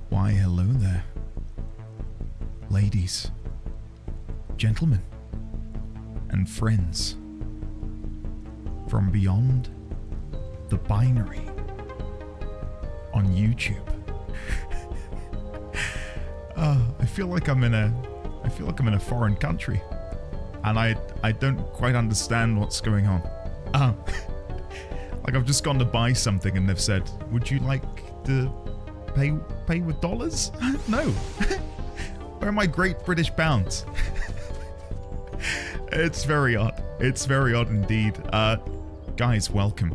Why, hello there. Ladies, gentlemen, and friends from beyond the binary on YouTube. I feel like I'm in a foreign country, and I don't quite understand what's going on. Like I've just gone to buy something and they've said, "Would you like to pay with dollars?" No. Where are my great British pounds? It's very odd. It's very odd indeed. Guys, welcome.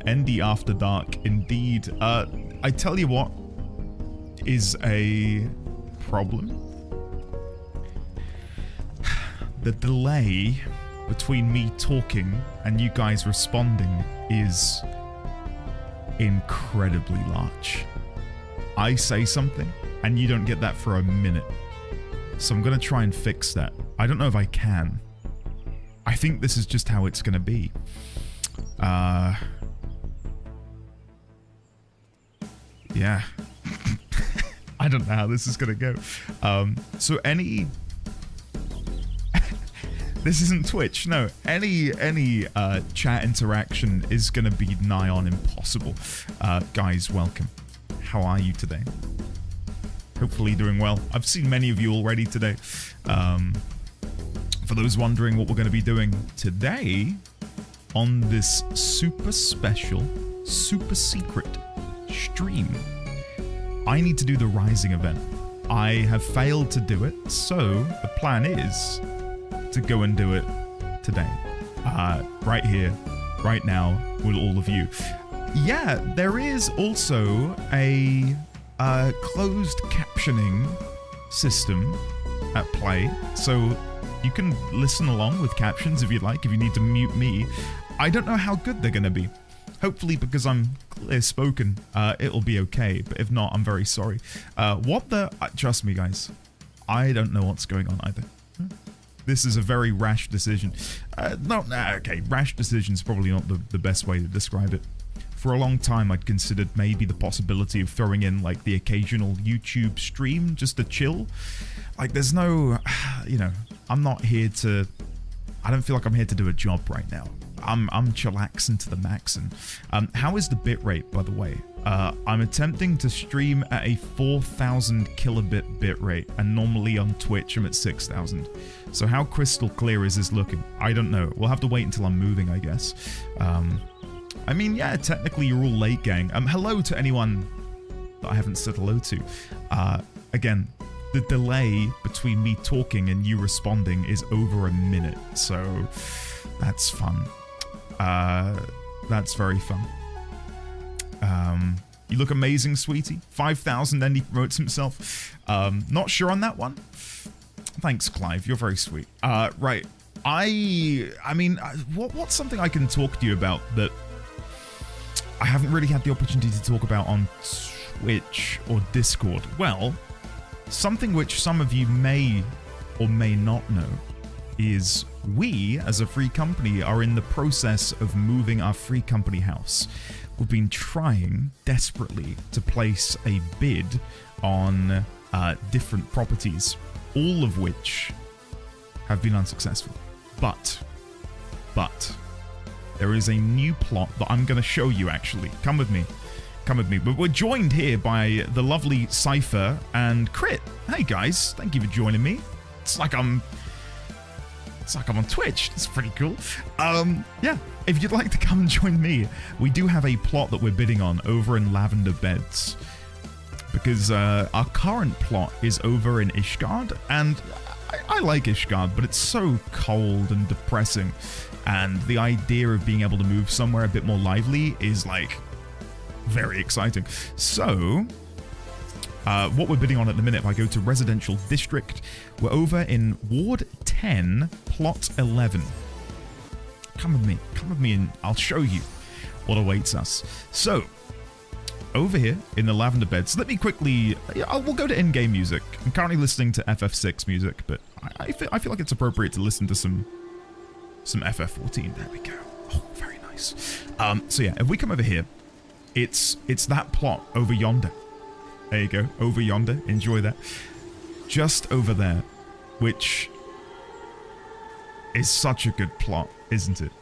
ND After Dark, indeed. I tell you what is a problem. The delay between me talking and you guys responding is incredibly large. I say something and you don't get that for a minute. So I'm gonna try and fix that. I don't know if I can. I think this is just how it's gonna be. Yeah. I don't know how this is gonna go. So any... This isn't Twitch, no. Any chat interaction is gonna be nigh on impossible. Guys, welcome. How are you today? Hopefully doing well. I've seen many of you already today. For those wondering what we're gonna be doing today on this super special, super secret stream, I need to do the Rising event. I have failed to do it, so the plan is to go and do it today. Right here, right now, with all of you. Yeah, there is also a closed captioning system at play, so you can listen along with captions if you'd like, if you need to mute me. I don't know how good they're gonna be. Hopefully, because I'm clear-spoken, it'll be okay, but if not, I'm very sorry. Trust me, guys, I don't know what's going on either. This is a very rash decision. Okay, rash decision is probably not the best way to describe it. For a long time, I'd considered maybe the possibility of throwing in, like, the occasional YouTube stream just to chill. Like, there's no, you know, I'm not here to... I don't feel like I'm here to do a job right now. I'm chillaxing to the max. And how is the bitrate, by the way? I'm attempting to stream at a 4,000 kilobit bitrate, and normally on Twitch I'm at 6,000. So how crystal clear is this looking? I don't know. We'll have to wait until I'm moving, I guess. I mean, yeah, technically you're all late, gang. Hello to anyone that I haven't said hello to. Again, the delay between me talking and you responding is over a minute, so that's fun. That's very fun. You look amazing, sweetie. 5,000 and he promotes himself. Not sure on that one. Thanks, Clive. You're very sweet. Right. I mean, what's something I can talk to you about that I haven't really had the opportunity to talk about on Twitch or Discord? Well, something which some of you may or may not know is we, as a free company, are in the process of moving our free company house. We've been trying desperately to place a bid on different properties, all of which have been unsuccessful. But there is a new plot that I'm going to show you, actually. Come with me. Come with me. But we're joined here by the lovely Cypher and Crit. Hey, guys. Thank you for joining me. It's like I'm on Twitch. It's pretty cool. Yeah, if you'd like to come and join me, we do have a plot that we're bidding on over in Lavender Beds. Because our current plot is over in Ishgard, and I like Ishgard, but it's so cold and depressing. And the idea of being able to move somewhere a bit more lively is, like, very exciting. So, what we're bidding on at the minute, if I go to Residential District, we're over in Ward 10, Plot 11. Come with me and I'll show you what awaits us. So, over here in the Lavender Beds, let me quickly, we'll go to in-game music. I'm currently listening to FF6 music, but I feel like it's appropriate to listen to some FF14. There we go. Oh, very nice. So yeah, if we come over here, it's that plot over yonder. There you go, over yonder. Enjoy that. Just over there, which is such a good plot, isn't it?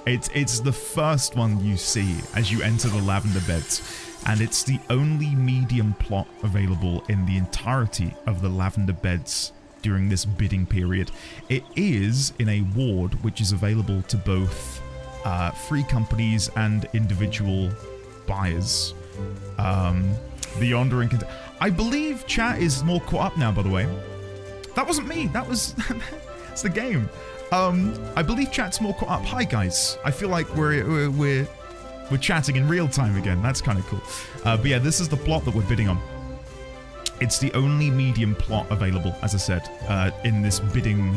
It's the first one you see as you enter the Lavender Beds, and it's the only medium plot available in the entirety of the Lavender Beds during this bidding period. It is in a ward which is available to both free companies and individual buyers. The Yonder and I believe chat is more caught up now, by the way. That wasn't me. That was it's the game. I believe chat's more caught up. Hi guys. I feel like we're chatting in real time again. That's kind of cool. But yeah, this is the plot that we're bidding on. It's the only medium plot available, as I said, in this bidding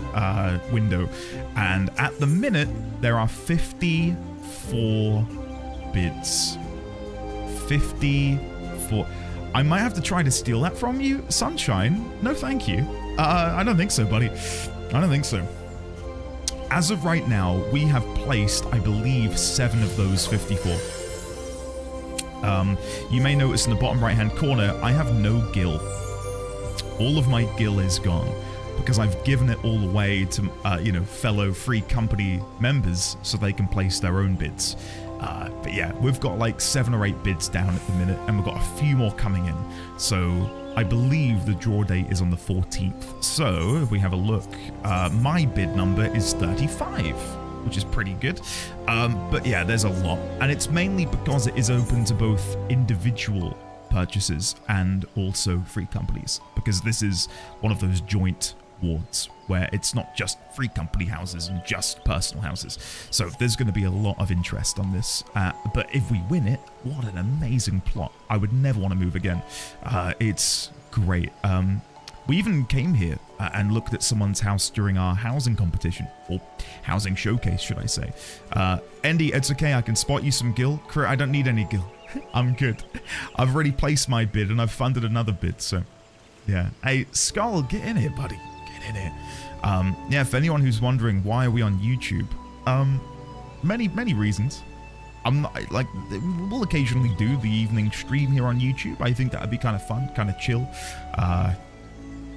window. And at the minute, there are 54 bids. 54. I might have to try to steal that from you, Sunshine. No, thank you. I don't think so, buddy. I don't think so. As of right now, we have placed, I believe, 7 of those 54. You may notice in the bottom right-hand corner, I have no gil. All of my gil is gone because I've given it all away to, fellow free company members so they can place their own bids. But yeah, we've got like 7 or 8 bids down at the minute, and we've got a few more coming in. So I believe the draw date is on the 14th. So if we have a look, my bid number is 35. Which is pretty good. But yeah, there's a lot. And it's mainly because it is open to both individual purchases and also free companies. Because this is one of those joint wards where it's not just free company houses and just personal houses. So there's going to be a lot of interest on this. But if we win it, what an amazing plot. I would never want to move again. It's great. We even came here and looked at someone's house during our housing competition, or housing showcase, should I say. Andy, it's okay, I can spot you some gil. I don't need any gil. I'm good. I've already placed my bid and I've funded another bid, so yeah. Hey, Skull, get in here, buddy. Get in here. Yeah, for anyone who's wondering why are we on YouTube, many reasons. I'm not, like, we'll occasionally do the evening stream here on YouTube. I think that would be kind of fun, kind of chill.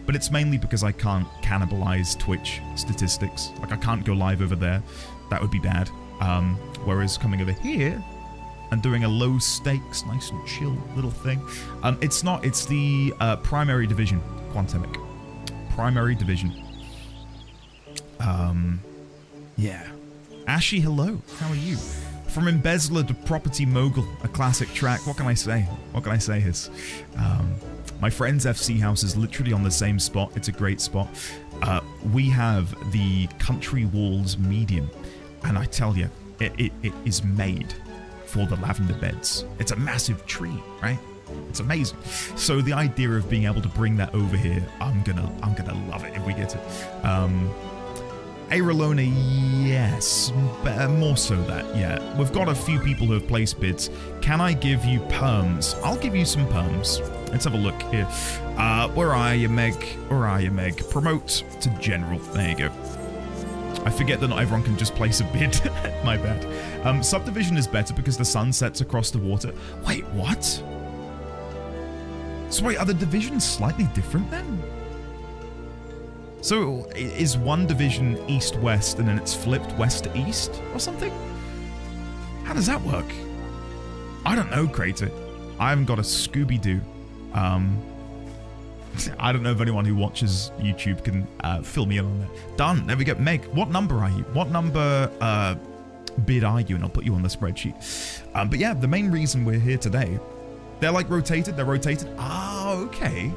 But it's mainly because I can't cannibalize Twitch statistics. Like, I can't go live over there. That would be bad. Whereas coming over here and doing a low stakes, nice and chill little thing. It's the primary division, Quantemic. Primary division. Yeah. Ashy, hello. How are you? From Embezzler to Property Mogul, a classic track. What can I say? What can I say, Hiss? My friend's FC house is literally on the same spot. It's a great spot. We have the Country Walls medium, and I tell you, it is made for the lavender beds. It's a massive tree, right? It's amazing. So the idea of being able to bring that over here, I'm gonna love it if we get it. Aerolona, yes, but more so that, yeah. We've got a few people who have placed bids. Can I give you perms? I'll give you some perms. Let's have a look here. Where are you, Meg? Where are you, Meg? Promote to general. There you go. I forget that not everyone can just place a bid. My bad. Subdivision is better because the sun sets across the water. Wait, what? So wait, are the divisions slightly different then? So is one division east-west and then it's flipped west to east or something? How does that work? I don't know, Crater. I haven't got a Scooby-Doo. I don't know if anyone who watches YouTube can fill me in on that. Done. There we go. Meg, what number are you? What number bid are you? And I'll put you on the spreadsheet. But yeah, the main reason we're here today, they're like rotated. They're rotated. Oh, okay.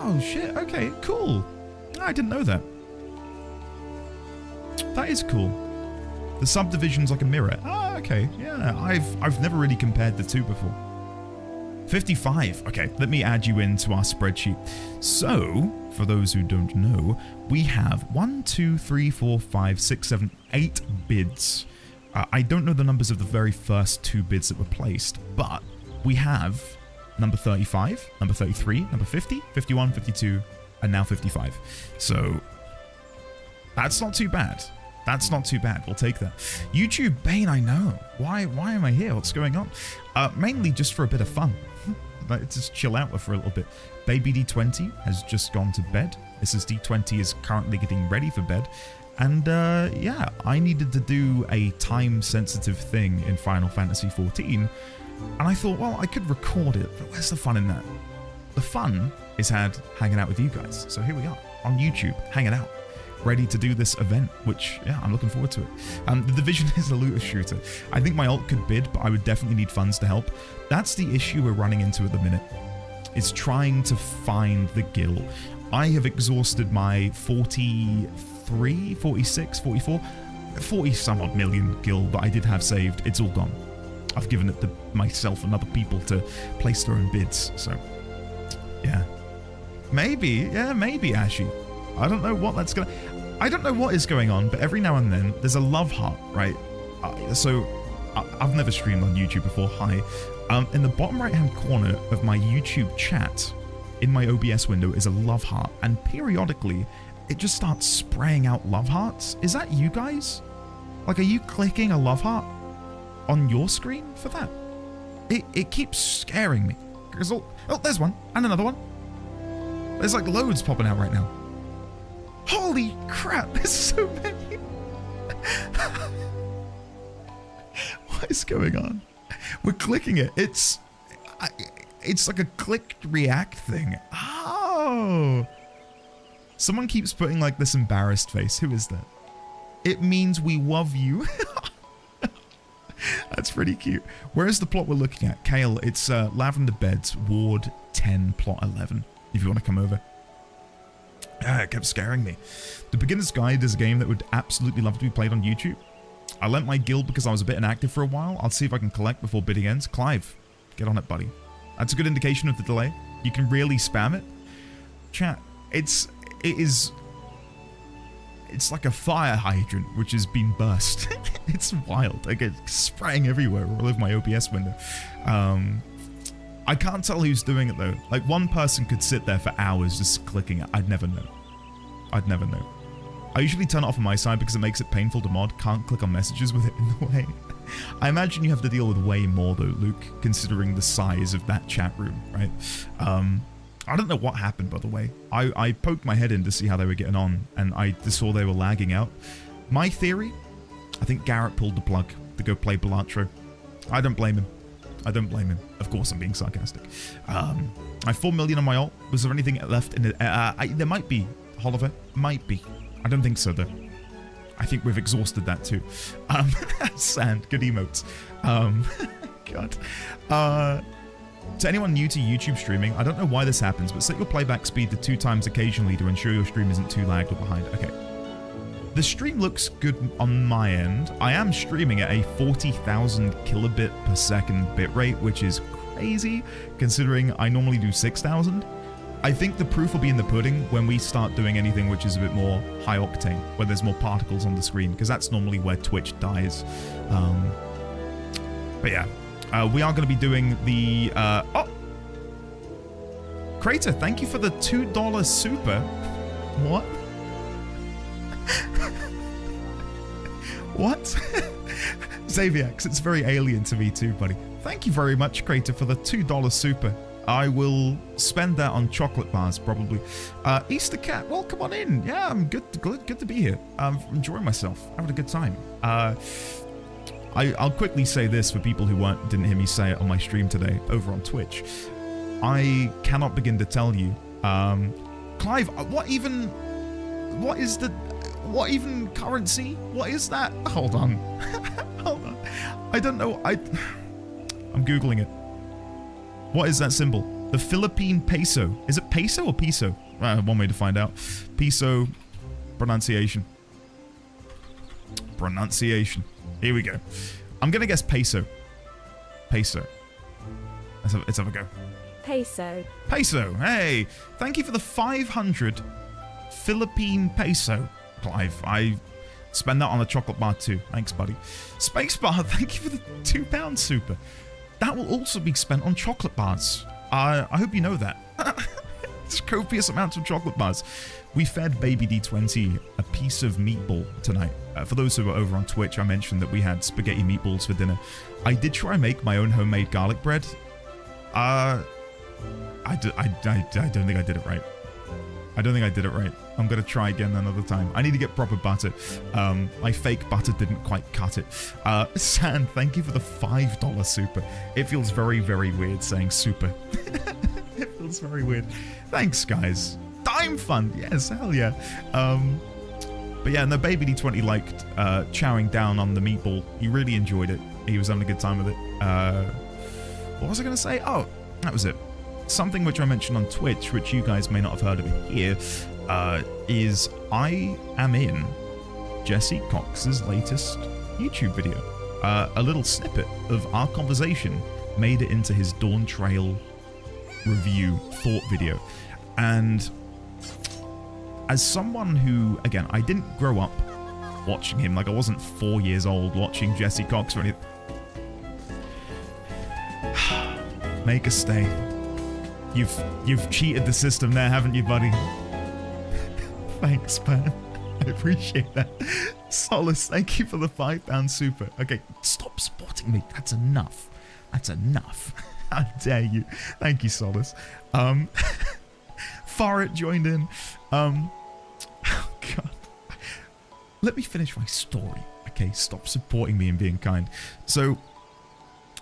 Oh, shit. Okay, cool. I didn't know that. That is cool. The subdivision's like a mirror. Oh, okay. Yeah, I've never really compared the two before. 55. Okay, let me add you into our spreadsheet. So, for those who don't know, we have 1, 2, 3, 4, 5, 6, 7, 8 bids. I don't know the numbers of the very first 2 bids that were placed, but we have number 35, number 33, number 50, 51, 52, and now 55. So, that's not too bad. That's not too bad. We'll take that. YouTube Bane, I know. Why am I here? What's going on? Mainly just for a bit of fun. Like, just chill out for a little bit. Baby D20 has just gone to bed. Mrs. D20 is currently getting ready for bed. And yeah, I needed to do a time-sensitive thing in Final Fantasy XIV. And I thought, well, I could record it, but where's the fun in that? The fun is hanging out with you guys. So here we are on YouTube, hanging out, ready to do this event, which, yeah, I'm looking forward to it. The Division is a looter shooter. I think my ult could bid, but I would definitely need funds to help. That's the issue we're running into at the minute. It's trying to find the gil. I have exhausted my 43, 46, 44, 40 some odd million gil that I did have saved. It's all gone. I've given it to myself and other people to place their own bids, so yeah. Maybe, Ashy. I don't know what that's gonna... I don't know what is going on, but every now and then, there's a love heart, right? So, I've never streamed on YouTube before, hi. In the bottom right-hand corner of my YouTube chat, in my OBS window, is a love heart, and periodically, it just starts spraying out love hearts. Is that you guys? Like, are you clicking a love heart on your screen for that? It keeps scaring me. Oh, there's one, and another one. There's like loads popping out right now. Holy crap, there's so many. What is going on? We're clicking it. It's like a click react thing. Oh. Someone keeps putting like this embarrassed face. Who is that? It means we love you. That's pretty cute. Where is the plot we're looking at? Kale, it's Lavender Beds, Ward 10, Plot 11. If you want to come over. It kept scaring me. The Beginner's Guide is a game that would absolutely love to be played on YouTube. I lent my guild because I was a bit inactive for a while. I'll see if I can collect before bidding ends. Clive, get on it, buddy. That's a good indication of the delay. You can really spam it. Chat, it's like a fire hydrant which has been burst. It's wild. I get spraying everywhere all over my OBS window. I can't tell who's doing it though. Like one person could sit there for hours just clicking it. I'd never know. I'd never know. I usually turn it off on my side because it makes it painful to mod. Can't click on messages with it in the way. I imagine you have to deal with way more though, Luke, considering the size of that chat room, right? I don't know what happened, by the way. I poked my head in to see how they were getting on, and I just saw they were lagging out. My theory, I think Garrett pulled the plug to go play Balatro. I don't blame him. I don't blame him. Of course, I'm being sarcastic. I have 4 million on my ult. Was there anything left in it? There might be, Oliver. Might be. I don't think so, though. I think we've exhausted that, too. Sand. Good emotes. God. To anyone new to YouTube streaming, I don't know why this happens, but set your playback speed to 2 times occasionally to ensure your stream isn't too lagged or behind. Okay. The stream looks good on my end. I am streaming at a 40,000 kilobit per second bitrate, which is crazy considering I normally do 6,000. I think the proof will be in the pudding when we start doing anything which is a bit more high octane, where there's more particles on the screen, because that's normally where Twitch dies. But yeah, we are going to be doing the... oh! Crater, thank you for the $2 super. What? What? Xavierx, it's very alien to me too, buddy. Thank you very much, Crater, for the $2 super. I will spend that on chocolate bars, probably. Easter Cat, well, come on in. Yeah, I'm good to be here. I'm enjoying myself, having a good time. I'll quickly say this for people who didn't hear me say it on my stream today over on Twitch. I cannot begin to tell you. Clive, what even currency? What is that? Hold on. Hold on. I don't know. I'm Googling it. What is that symbol? The Philippine peso. Is it peso or piso? One way to find out. Piso pronunciation. Here we go. I'm going to guess peso. Peso. Let's have a go. Peso. Peso. Hey, thank you for the 500 Philippine peso, Clive. I spend that on a chocolate bar too. Thanks, buddy. Spacebar, thank you for the £2 super. That will also be spent on chocolate bars. I hope you know that. It's copious amounts of chocolate bars. We fed Baby D20 a piece of meatball tonight. For those who are over on Twitch, I mentioned that we had spaghetti meatballs for dinner. I did try and make my own homemade garlic bread. I don't think I did it right. I'm gonna try again another time. I need to get proper butter. My fake butter didn't quite cut it. San, thank you for the $5 super. It feels very, very weird saying super. It feels very weird. Thanks, guys. Dime Fund, yes, hell yeah. But yeah, no, Baby D20 liked chowing down on the meatball. He really enjoyed it. He was having a good time with it. What was I gonna say? Oh, that was it. Something which I mentioned on Twitch, which you guys may not have heard of it here, is I am in Jesse Cox's latest YouTube video. A little snippet of our conversation made it into his Dawn Trail review thought video. And as someone who, again, I didn't grow up watching him, like I wasn't 4 years old watching Jesse Cox or anything. Make a stay. You've cheated the system there, haven't you, buddy? Thanks, man. I appreciate that. Solace, thank you for the £5 super. Okay, stop supporting me. That's enough. That's enough. How dare you? Thank you, Solace. Farit joined in. Oh, God. Let me finish my story. Okay, stop supporting me and being kind. So,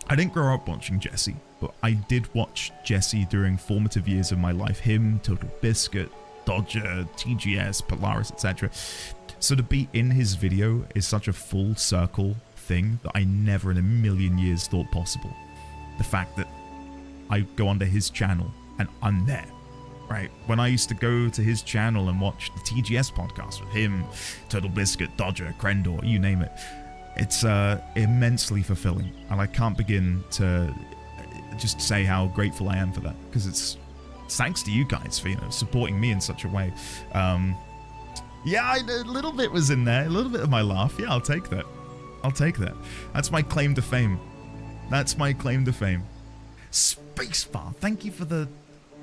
I didn't grow up watching Jesse, but I did watch Jesse during formative years of my life. Him, Total Biscuit, Dodger, TGS, Polaris, etc. So to be in his video is such a full circle thing that I never in a million years thought possible. The fact that I go onto his channel and I'm there, right? When I used to go to his channel and watch the TGS podcast with him, Total Biscuit, Dodger, Krendor, you name it. It's immensely fulfilling, and I can't begin to just say how grateful I am for that, because it's thanks to you guys for, supporting me in such a way. Yeah, a little bit was in there, a little bit of my laugh. Yeah, I'll take that. I'll take that. That's my claim to fame. That's my claim to fame. Spacebar, thank you for the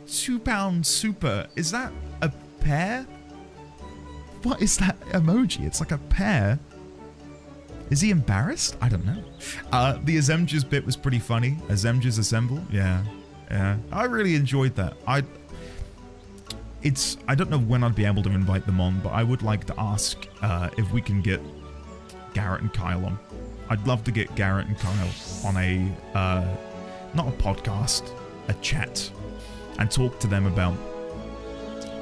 £2 super. Is that a pear? What is that emoji? It's like a pear. Is he embarrassed? I don't know. The Azemjas bit was pretty funny. Azemjas Assemble? Yeah. I really enjoyed that. I don't know when I'd be able to invite them on, but I would like to ask if we can get Garrett and Kyle on. I'd love to get Garrett and Kyle on a, not a podcast, a chat, and talk to them about...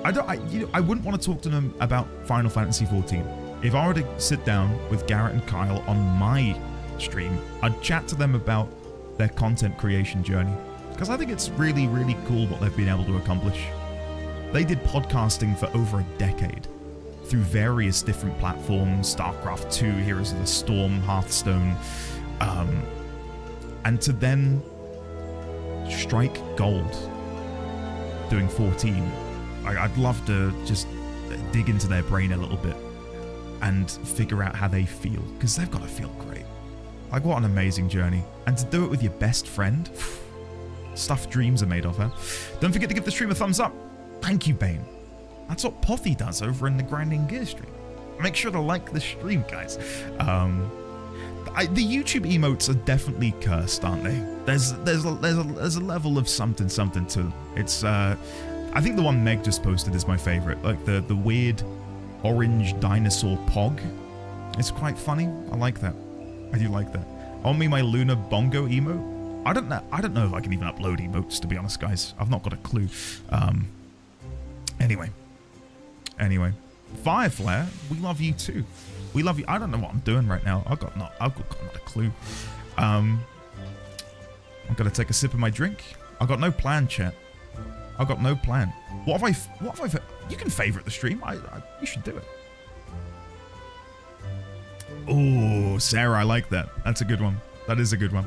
I wouldn't want to talk to them about Final Fantasy XIV. If I were to sit down with Garrett and Kyle on my stream, I'd chat to them about their content creation journey. Because I think it's really, really cool what they've been able to accomplish. They did podcasting for over a decade. through various different platforms, StarCraft 2, Heroes of the Storm, Hearthstone, and to then strike gold doing 14. I'd love to just dig into their brain a little bit and figure out how they feel, because they've got to feel great. Like, what an amazing journey. And to do it with your best friend, stuff dreams are made of, huh? Don't forget to give the stream a thumbs up. Thank you, Bane. That's what Pothy does over in the Grinding Gear stream. Make sure to like the stream, guys. The YouTube emotes are definitely cursed, aren't they? There's a level of something to them. It's I think the one Meg just posted is my favorite. Like the weird orange dinosaur pog. It's quite funny. I like that. I do like that. On me, my Lunar Bongo emote. I don't know if I can even upload emotes, to be honest, guys. I've not got a clue. Anyway. Fireflare, we love you too. We love you. I don't know what I'm doing right now. I've got not a clue. I'm gonna take a sip of my drink. I've got no plan, chat. I've got no plan. What have I? You can favorite the stream. You should do it. Oh, Sarah, I like that. That's a good one. That is a good one.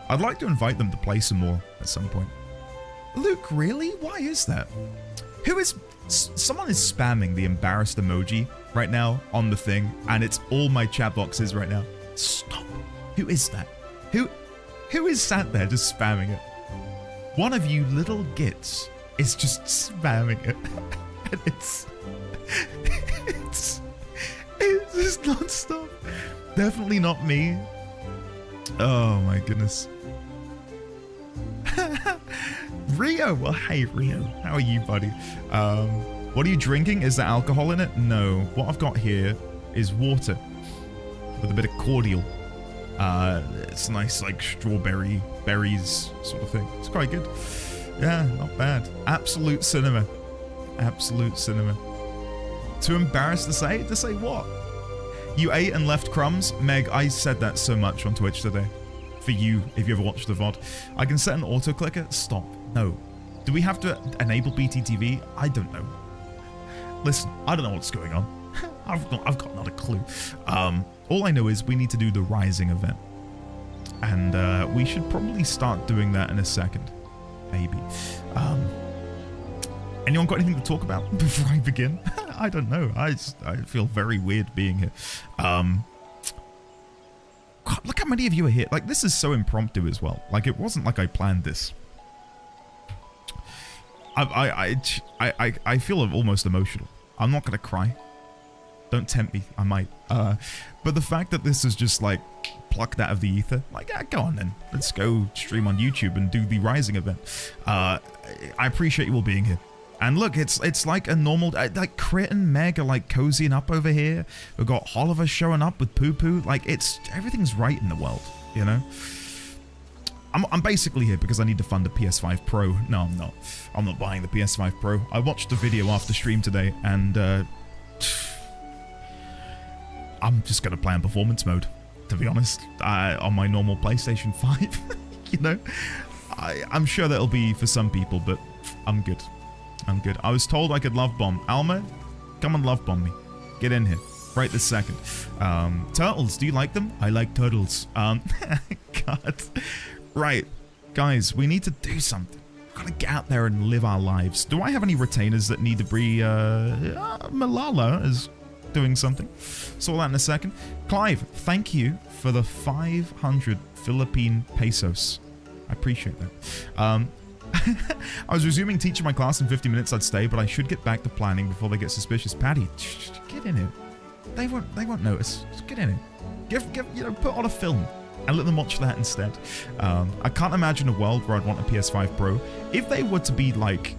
I'd like to invite them to play some more at some point. Luke, really? Why is that? Who is... Someone is spamming the embarrassed emoji right now on the thing, and it's all my chat boxes right now. Stop. Who is that? Who is sat there just spamming it? One of you little gits is just spamming it. And it's just non-stop. Definitely not me. Oh my goodness. Rio, well, hey Rio, how are you, buddy? What are you drinking? Is there alcohol in it? No. What I've got here is water with a bit of cordial. It's nice, like strawberry berries sort of thing. It's quite good. Yeah, not bad. Absolute cinema. Absolute cinema. Too embarrassed to say? To say what? You ate and left crumbs? Meg, I said that so much on Twitch today. For you, if you ever watched the VOD. I can set an auto clicker. Stop. No. Do we have to enable BTTV? I don't know. Listen, I don't know what's going on. I've got not a clue. All I know is we need to do the Rising event. And we should probably start doing that in a second. Maybe. Anyone got anything to talk about before I begin? I don't know. I feel very weird being here. God, look how many of you are here. Like, this is so impromptu as well. Like, it wasn't like I planned this. I feel almost emotional. I'm not gonna cry. Don't tempt me. I might. But the fact that this is just like plucked out of the ether, like, yeah, go on then. Let's go stream on YouTube and do the Rising event. I appreciate you all being here. And look, it's like a normal, like Crit and Meg are like cozying up over here. We've got Oliver showing up with Poo Poo. Like, everything's right in the world, you know? I'm basically here because I need to fund a PS5 Pro. No, I'm not. I'm not buying the PS5 Pro. I watched a video after stream today, and I'm just going to play in performance mode, to be honest, on my normal PlayStation 5. You know? I'm sure that'll be for some people, but I'm good. I'm good. I was told I could love bomb. Alma, come and love bomb me. Get in here. Right this second. Turtles, do you like them? I like turtles. God. Right. Guys, we need to do something. We've got to get out there and live our lives. Do I have any retainers that need to be... Malala is doing something. Saw that in a second. Clive, thank you for the 500 Philippine pesos. I appreciate that. I was resuming teaching my class in 50 minutes. I'd stay, but I should get back to planning before they get suspicious. Patty, get in here. They won't notice. Just get in here. Put on a film and let them watch that instead. I can't imagine a world where I'd want a PS5 Pro. If they were to be like,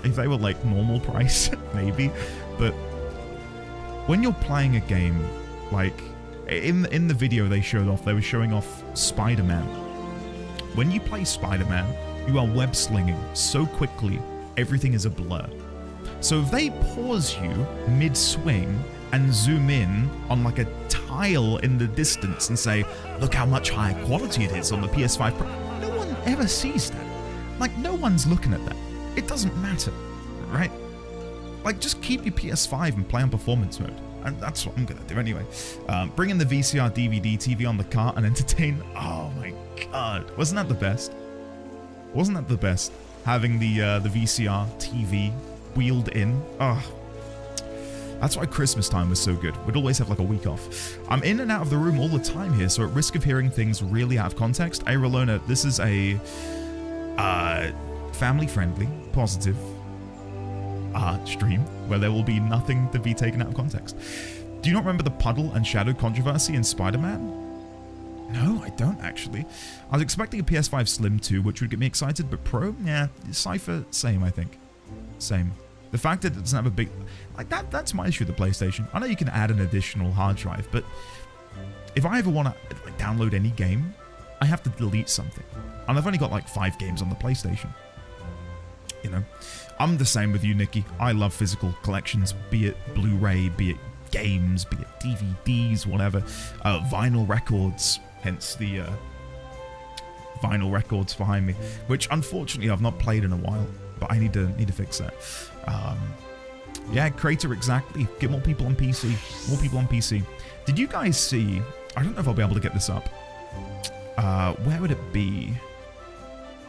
if they were like normal price, maybe. But when you're playing a game, like in the video they showed off, they were showing off Spider-Man. When you play Spider-Man, you are web slinging so quickly, everything is a blur. So if they pause you mid-swing and zoom in on like a tile in the distance and say, look how much higher quality it is on the PS5 Pro, no one ever sees that. Like, no one's looking at that. It doesn't matter, right? Like, just keep your PS5 and play on performance mode. And that's what I'm going to do anyway. Bring in the VCR DVD TV on the cart and entertain. Oh my god. Wasn't that the best? Wasn't that the best? Having the VCR TV wheeled in. Oh. That's why Christmas time was so good. We'd always have like a week off. I'm in and out of the room all the time here, so at risk of hearing things really out of context, hey Rolona, this is a family-friendly, positive stream where there will be nothing to be taken out of context. Do you not remember the puddle and shadow controversy in Spider-Man? No, I don't actually. I was expecting a PS5 Slim 2, which would get me excited, but Pro? Yeah, Cypher, same, I think. Same. The fact that it doesn't have a big... Like, that's my issue with the PlayStation. I know you can add an additional hard drive, but if I ever want to like, download any game, I have to delete something. And I've only got like 5 games on the PlayStation. You know? I'm the same with you, Nikki. I love physical collections, be it Blu-ray, be it games, be it DVDs, whatever. Vinyl records, hence the vinyl records behind me, which unfortunately I've not played in a while, but I need to fix that. Yeah, Crater, exactly. Get more people on PC. More people on PC. Did you guys see... I don't know if I'll be able to get this up. Where would it be?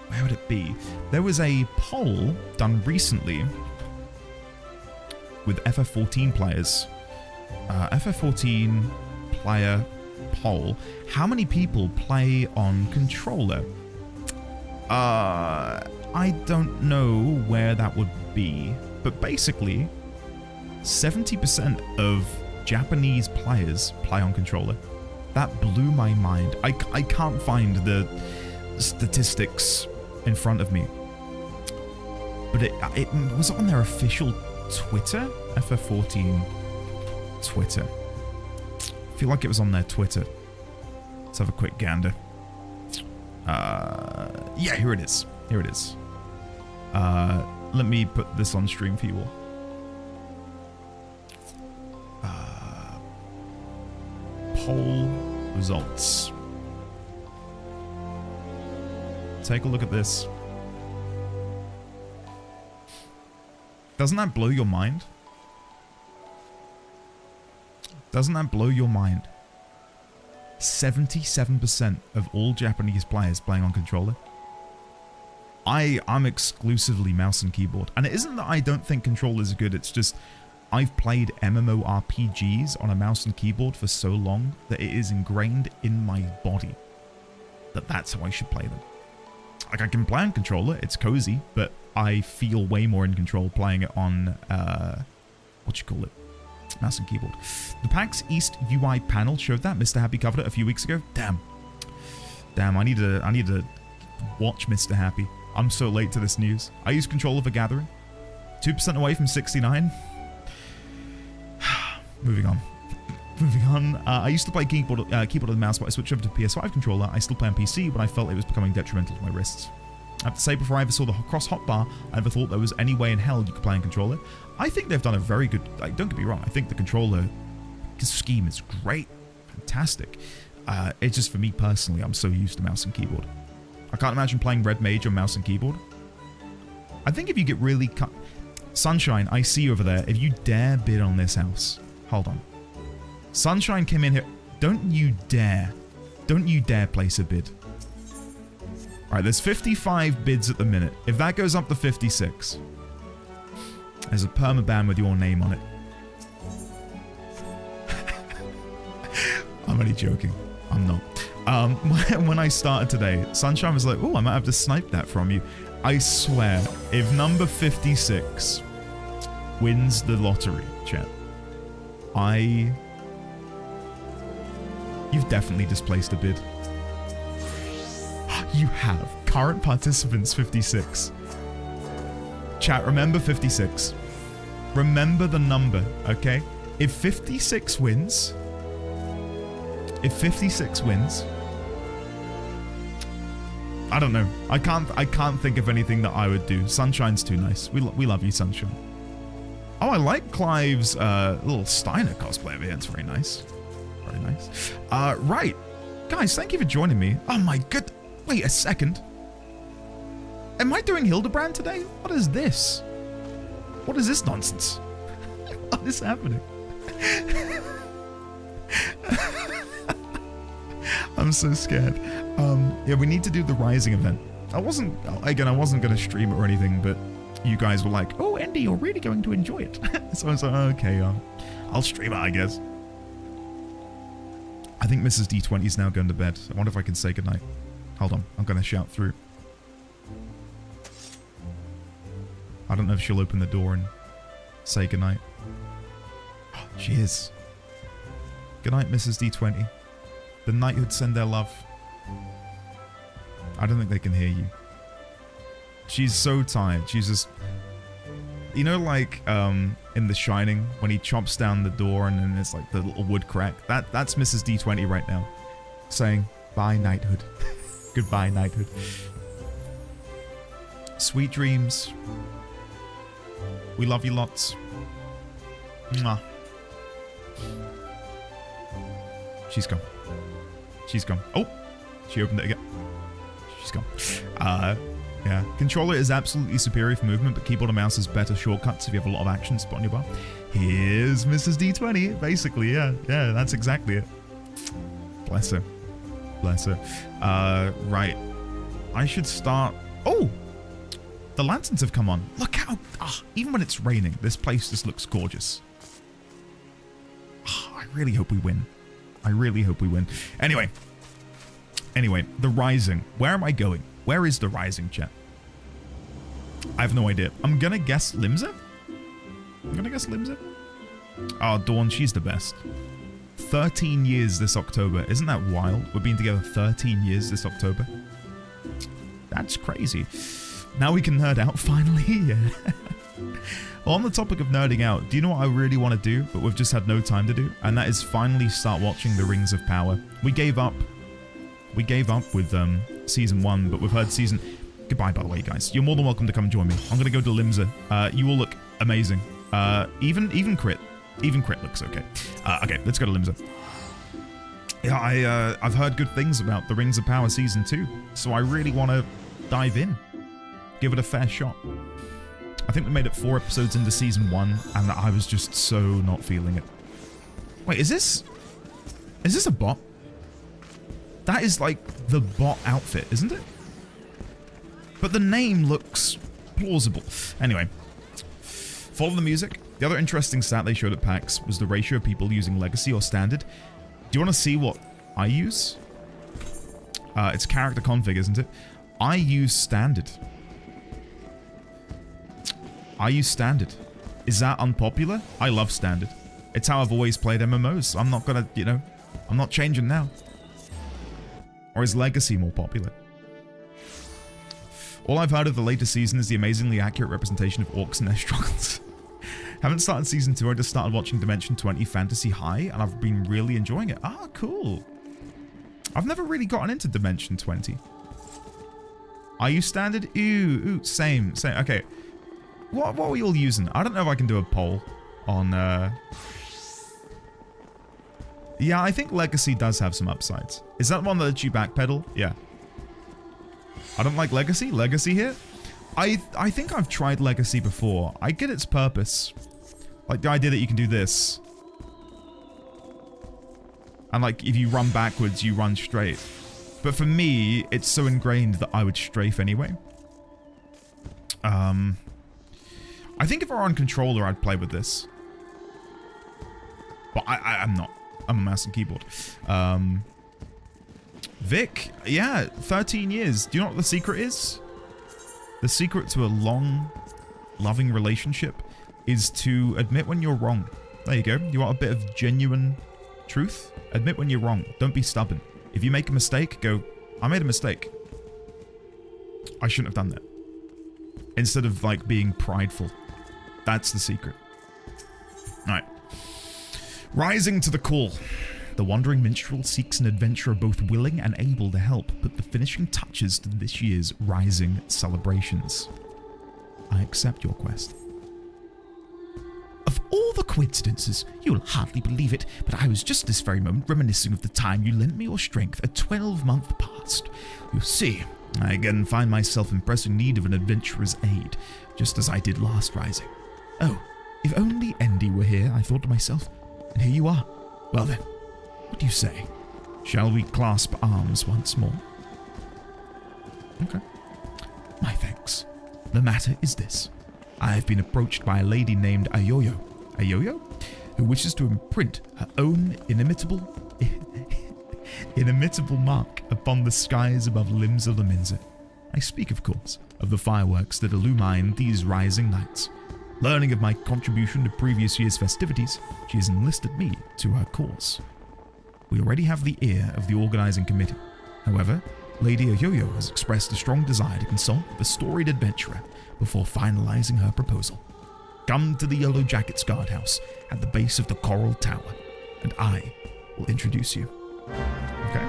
Where would it be? There was a poll done recently with FF14 players. FF14 player poll. How many people play on controller? I don't know where that would be, but basically 70% of Japanese players play on controller. That blew my mind. I can't find the statistics in front of me, but it was on their official Twitter, FF14 Twitter. I feel like it was on their Twitter. Let's have a quick gander. Yeah, here it is. Here it is. Let me put this on stream for you all. Poll results. Take a look at this. Doesn't that blow your mind? Doesn't that blow your mind? 77% of all Japanese players playing on controller. I'm exclusively mouse and keyboard. And it isn't that I don't think controllers are good, it's just I've played MMORPGs on a mouse and keyboard for so long that it is ingrained in my body that that's how I should play them. Like, I can play on controller, it's cozy, but I feel way more in control playing it on, mouse and keyboard. The PAX East UI panel showed that. Mr. Happy covered it a few weeks ago. Damn, I need to watch Mr. Happy. I'm so late to this news. I use controller for gathering. 2% away from 69. Moving on. I used to play keyboard and mouse, but I switched over to PS5 controller. I still play on PC, but I felt it was becoming detrimental to my wrists. I have to say, before I ever saw the cross hotbar, I never thought there was any way in hell you could play on controller. I think they've done a very good... Like, don't get me wrong, I think the controller scheme is great. Fantastic. It's just, for me personally, I'm so used to mouse and keyboard. I can't imagine playing Red Mage on mouse and keyboard. I think if you get really... Sunshine, I see you over there. If you dare bid on this house... Hold on. Sunshine came in here. Don't you dare place a bid. Alright, there's 55 bids at the minute. If that goes up to 56, there's a permaban with your name on it. I'm only joking. I'm not. When I started today, Sunshine was like, oh, I might have to snipe that from you. I swear, if number 56 wins the lottery, chat, you've definitely displaced a bid. You have. Current participants 56. Chat, remember 56. Remember the number, okay? If 56 wins... I don't know. I can't think of anything that I would do. Sunshine's too nice. We love you, Sunshine. Oh, I like Clive's little Steiner cosplay over here. It's very nice. Very nice. Right. Guys, thank you for joining me. Oh my good... Wait a second. Am I doing Hildebrand today? What is this? What is this nonsense? What is happening? I'm so scared. Yeah, we need to do the Rising event. I wasn't going to stream it or anything, but you guys were like, oh, Andy, you're really going to enjoy it. So I was like, okay, I'll stream it, I guess. I think Mrs. D20 is now going to bed. I wonder if I can say goodnight. Hold on, I'm going to shout through. I don't know if she'll open the door and say goodnight. Oh, she is. Goodnight, Mrs. D20. The knighthood send their love. I don't think they can hear you. She's so tired. She's just... You know, like, in The Shining, when he chops down the door and then it's like the little wood crack? That's Mrs. D20 right now. Saying, bye, knighthood. Goodbye, knighthood. Sweet dreams. We love you lots. Mwah. She's gone. She's gone. Oh! She opened it again. She's gone. Yeah. Controller is absolutely superior for movement, but keyboard and mouse is better shortcuts if you have a lot of action spot on your bar. Here's Mrs. D20, basically, yeah. Yeah, that's exactly it. Bless her. Bless her. Right. I should start... Oh! The lanterns have come on. Look how... even when it's raining, this place just looks gorgeous. I really hope we win. I really hope we win. Anyway, the Rising. Where am I going? Where is the Rising, chat? I have no idea. I'm gonna guess Limsa? Oh, Dawn, she's the best. 13 years this October. Isn't that wild? We've been together 13 years this October. That's crazy. Now we can nerd out, finally. Yeah. Well, on the topic of nerding out, do you know what I really want to do, but we've just had no time to do? And that is finally start watching The Rings of Power. We gave up with Season 1, but we've heard Season... Goodbye, by the way, guys. You're more than welcome to come join me. I'm going to go to Limsa. You all look amazing. Even Crit. Even Crit looks okay. Okay, let's go to Limsa. Yeah, I've heard good things about The Rings of Power Season 2, so I really want to dive in. Give it a fair shot. I think we made it 4 episodes into Season 1, and I was just so not feeling it. Wait, is this a bot? That is like the bot outfit, isn't it? But the name looks plausible. Anyway, follow the music. The other interesting stat they showed at PAX was the ratio of people using Legacy or Standard. Do you want to see what I use? It's character config, isn't it? I use Standard. Is that unpopular? I love Standard. It's how I've always played MMOs. I'm not gonna, you know, I'm not changing now. Or is Legacy more popular? All I've heard of the latest season is the amazingly accurate representation of orcs and their struggles. Haven't started Season 2, I just started watching Dimension 20 Fantasy High, and I've been really enjoying it. Ah, cool. I've never really gotten into Dimension 20. Are you Standard? Ooh, same. Okay. What are we all using? I don't know if I can do a poll on... Yeah, I think Legacy does have some upsides. Is that one that lets you backpedal? Yeah. I don't like Legacy. Legacy here? I think I've tried Legacy before. I get its purpose. Like the idea that you can do this. And like if you run backwards, you run straight. But for me, it's so ingrained that I would strafe anyway. I think if I were on controller, I'd play with this. But I'm not. I'm a mouse and keyboard. Vic, yeah, 13 years. Do you know what the secret is? The secret to a long, loving relationship is to admit when you're wrong. There you go. You want a bit of genuine truth? Admit when you're wrong. Don't be stubborn. If you make a mistake, go, I made a mistake. I shouldn't have done that. Instead of, like, being prideful. That's the secret. Alright. Rising to the call. The wandering minstrel seeks an adventurer both willing and able to help put the finishing touches to this year's Rising celebrations. I accept your quest. Of all the coincidences, you'll hardly believe it, but I was just this very moment reminiscing of the time you lent me your strength a 12-month past. You see, I again find myself in pressing need of an adventurer's aid, just as I did last Rising. Oh, If only Endy were here, I thought to myself, and here you are. Well then, what do you say? Shall we clasp arms once more? Okay. My thanks. The matter is this. I have been approached by a lady named Ayoyo. Ayoyo? Who wishes to imprint her own inimitable mark upon the skies above limbs of the Minza. I speak, of course, of the fireworks that illumine these rising nights. Learning of my contribution to previous year's festivities, she has enlisted me to her cause. We already have the ear of the organizing committee. However, Lady Ayoyo has expressed a strong desire to consult with a storied adventurer before finalizing her proposal. Come to the Yellow Jackets guardhouse at the base of the Coral Tower, and I will introduce you. Okay.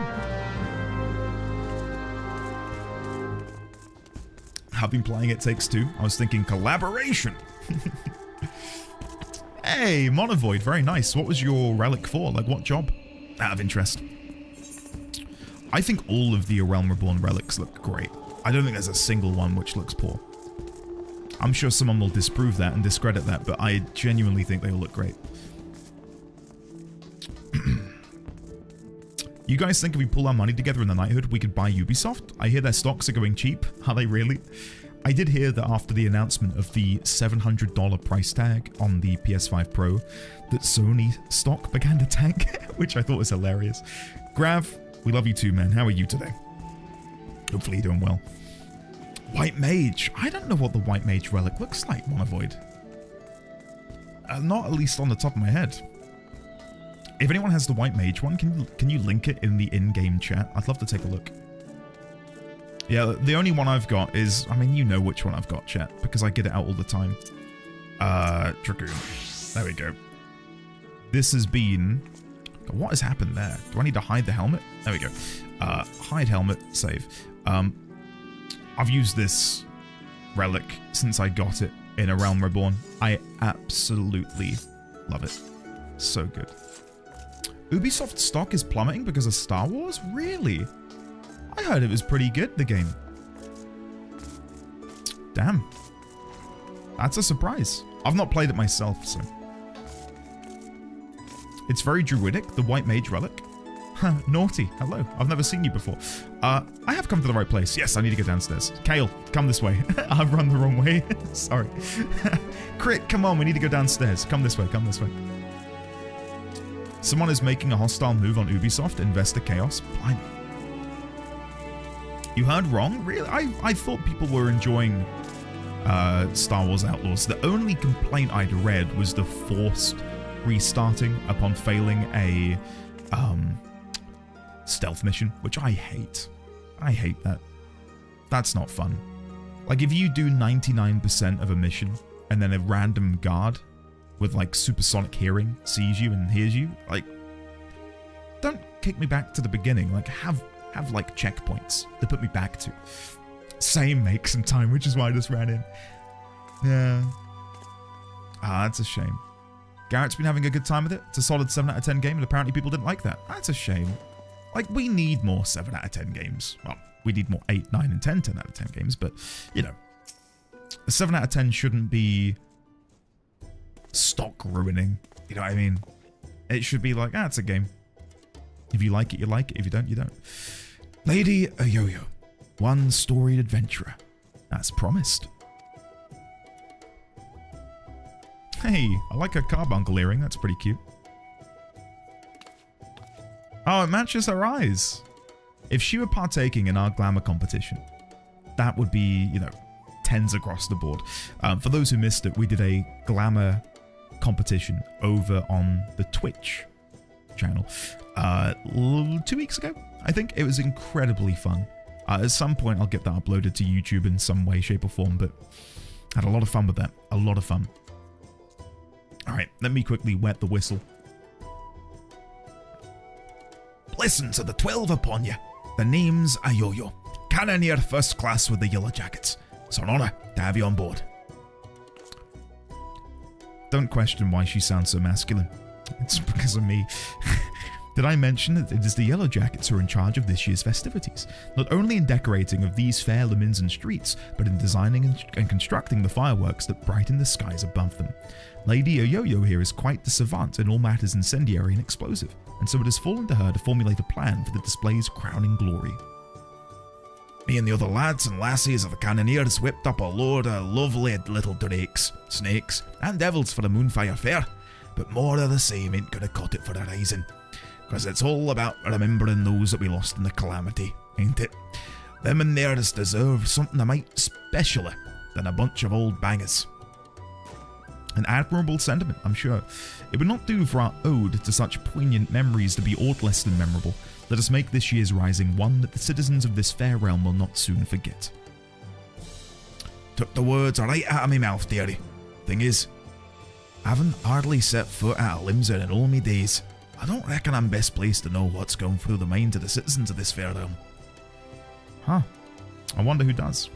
I've been playing It Takes Two. I was thinking collaboration. Hey, Monovoid, very nice. What was your relic for? Like, what job? Out of interest. I think all of the A Realm Reborn relics look great. I don't think there's a single one which looks poor. I'm sure someone will disprove that and discredit that, but I genuinely think they all look great. You guys think if we pull our money together in the knighthood, we could buy Ubisoft? I hear their stocks are going cheap. Are they really? I did hear that after the announcement of the $700 price tag on the PS5 Pro, that Sony stock began to tank, which I thought was hilarious. Grav, we love you too, man. How are you today? Hopefully you're doing well. White Mage. I don't know what the White Mage relic looks like, Monovoid. Not at least on the top of my head. If anyone has the White Mage one, can you link it in the in-game chat? I'd love to take a look. Yeah, the only one I've got is, I mean, you know which one I've got, chat, because I get it out all the time. Dragoon. There we go. This has been... God, what has happened there? Do I need to hide the helmet? There we go. Hide helmet, save. I've used this relic since I got it in A Realm Reborn. I absolutely love it. So good. Ubisoft stock is plummeting because of Star Wars? Really? I heard it was pretty good, the game. Damn. That's a surprise. I've not played it myself, so... It's very druidic, the White Mage relic. Huh, naughty. Hello. I've never seen you before. I have come to the right place. Yes, I need to go downstairs. Kale, come this way. I've run the wrong way. Sorry. Crit, come on. We need to go downstairs. Come this way. Come this way. Someone is making a hostile move on Ubisoft. Investor Chaos. Blimey. You heard wrong? Really? I thought people were enjoying Star Wars Outlaws. The only complaint I'd read was the forced restarting upon failing a stealth mission, which I hate. I hate that. That's not fun. Like, if you do 99% of a mission and then a random guard with like supersonic hearing sees you and hears you, like, don't kick me back to the beginning. Like, have like checkpoints to put me back to. Same, make some time, which is why I just ran in. Yeah. That's a shame. Garrett's been having a good time with it. It's a solid 7 out of 10 game, and apparently people didn't like that. That's a shame. Like, we need more 7 out of 10 games. Well, we need more 8, 9, and 10 out of 10 games, but, you know, a 7 out of 10 shouldn't be stock ruining. You know what I mean? It should be like, it's a game. If you like it, you like it. If you don't, you don't. Lady Ayoyo, one storied adventurer, as promised. Hey, I like her carbuncle earring. That's pretty cute. Oh, it matches her eyes. If she were partaking in our glamour competition, that would be, you know, 10s across the board. For those who missed it, we did a glamour competition over on the Twitch channel 2 weeks ago, I think. It was incredibly fun. At some point, I'll get that uploaded to YouTube in some way, shape, or form, but had a lot of fun with that. A lot of fun. Alright, let me quickly wet the whistle. Listen to the 12 upon you. The name's Ayoyo. Cannoneer first class with the Yellow Jackets. It's an honor to have you on board. Don't question why she sounds so masculine. It's because of me. Did I mention that it is the Yellow Jackets who are in charge of this year's festivities, not only in decorating of these fair lemons and streets, but in designing and constructing the fireworks that brighten the skies above them. Lady Yo-Yo here is quite the savant in all matters incendiary and explosive, and so it has fallen to her to formulate a plan for the display's crowning glory. Me and the other lads and lassies of the Cannoneers whipped up a load of lovely little drakes, snakes, and devils for the Moonfire Fair, but more of the same ain't gonna cut it for the rising. 'Cause it's all about remembering those that we lost in the calamity, ain't it? Them and theirs deserve something a mite specialer than a bunch of old bangers. An admirable sentiment, I'm sure. It would not do for our ode to such poignant memories to be aught less than memorable. Let us make this year's rising one that the citizens of this fair realm will not soon forget. Took the words right out of me mouth, dearie. Thing is, I haven't hardly set foot out of Limsa in all me days. I don't reckon I'm best placed to know what's going through the minds of the citizens of this fair realm. Huh. I wonder who does.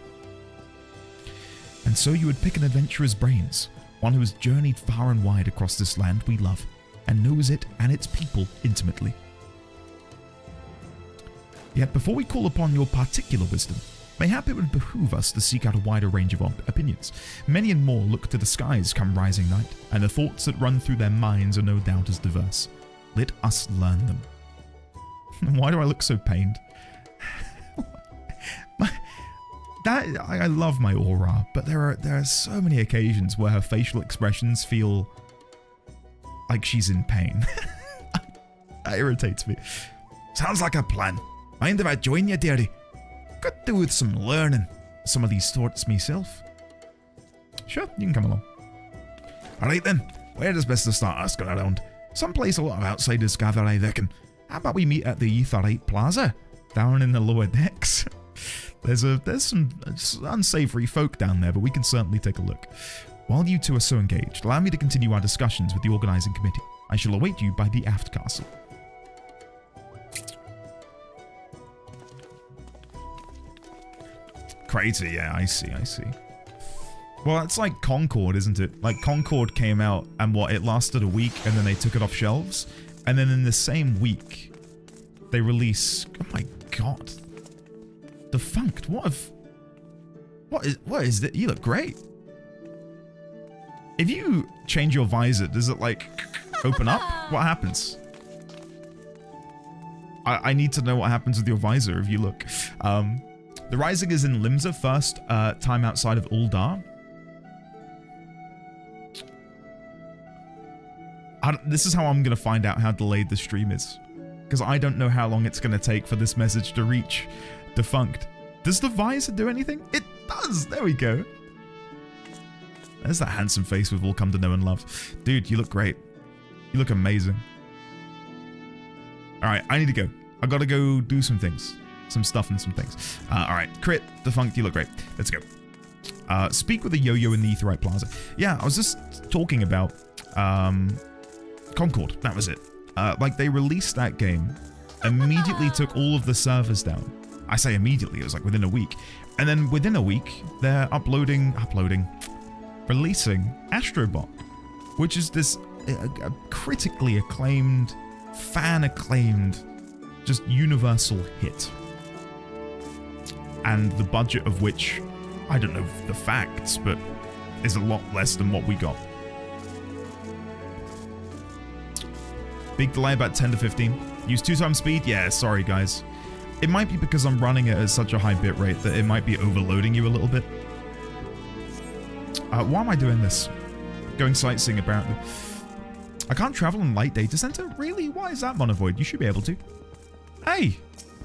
And so you would pick an adventurer's brains, one who has journeyed far and wide across this land we love, and knows it and its people intimately. Yet before we call upon your particular wisdom, mayhap it would behoove us to seek out a wider range of opinions. Many and more look to the skies come rising night, and the thoughts that run through their minds are no doubt as diverse. Let us learn them. Why do I look so pained? I love my aura, but there are so many occasions where her facial expressions feel like she's in pain. That irritates me. Sounds like a plan. Mind if I join you, dearie? Could do with some learning some of these thoughts myself. Sure, you can come along. Alright then, where does best to start asking around? Someplace a lot of outsiders gather, I reckon. How about we meet at the Etherite Plaza, down in the lower decks? There's some unsavory folk down there, but we can certainly take a look. While you two are so engaged, allow me to continue our discussions with the organising committee. I shall await you by the aft castle. Crazy, yeah, I see. Well, it's like Concord, isn't it? Like, Concord came out, and it lasted a week, and then they took it off shelves. And then in the same week, they release... Oh my god. Defunct, what is that? You look great. If you change your visor, does it, like, open up? What happens? I need to know what happens with your visor if you look. The Rising is in Limsa first, time outside of Uldar. This is how I'm going to find out how delayed the stream is. Because I don't know how long it's going to take for this message to reach Defunct. Does the visor do anything? It does! There we go. There's that handsome face we've all come to know and love. Dude, you look great. You look amazing. Alright, I need to go. I gotta go do some things. Some stuff and some things. Alright, Crit, Defunct, you look great. Let's go. Speak with the Yo-Yo in the Etherite Plaza. Yeah, I was just talking about Concord. That was it. Like, they released that game, immediately took all of the servers down. I say immediately, it was like within a week. And then within a week, they're releasing Astrobot, which is this a critically acclaimed, fan-acclaimed, just universal hit. And the budget of which, I don't know the facts, but is a lot less than what we got. Big delay, about 10 to 15. Use 2x speed? Yeah, sorry guys. It might be because I'm running it at such a high bitrate that it might be overloading you a little bit. Why am I doing this? Going sightseeing apparently. I can't travel in light data center? Really? Why is that Monovoid? You should be able to. Hey!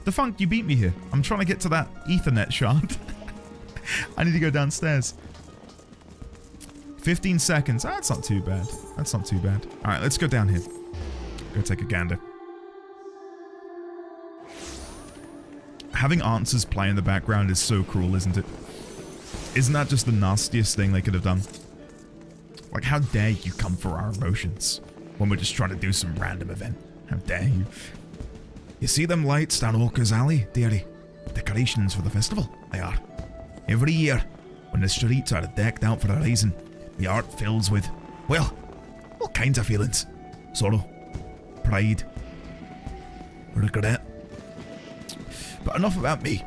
Defunct, you beat me here. I'm trying to get to that Ethernet shard. I need to go downstairs. 15 seconds. That's not too bad. That's not too bad. Alright, let's go down here. Go take a gander. Having answers play in the background is so cruel, isn't it? Isn't that just the nastiest thing they could have done? Like, how dare you come for our emotions when we're just trying to do some random event? How dare you? You see them lights down Orca's Alley, dearie? Decorations for the festival, they are. Every year, when the streets are decked out for the rising, the art fills with, well, all kinds of feelings. Sorrow, pride, Look at that. But enough about me.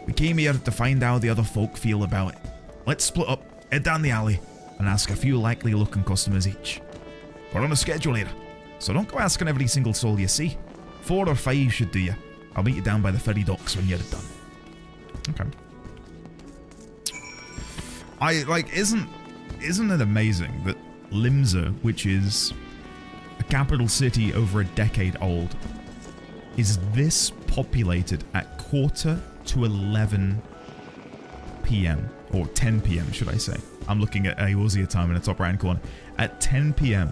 We came here to find out how the other folk feel about it. Let's split up, head down the alley, and ask a few likely looking customers each. We're on a schedule here, so don't go asking every single soul you see. 4 or 5 should do you. I'll meet you down by the ferry docks when you're done. Okay. Isn't it amazing that Limsa, which is a capital city over a decade old, is this populated at 11:45 p.m. or 10 p.m. should I say? I'm looking at Eorzea time in the top right corner. At 10 p.m.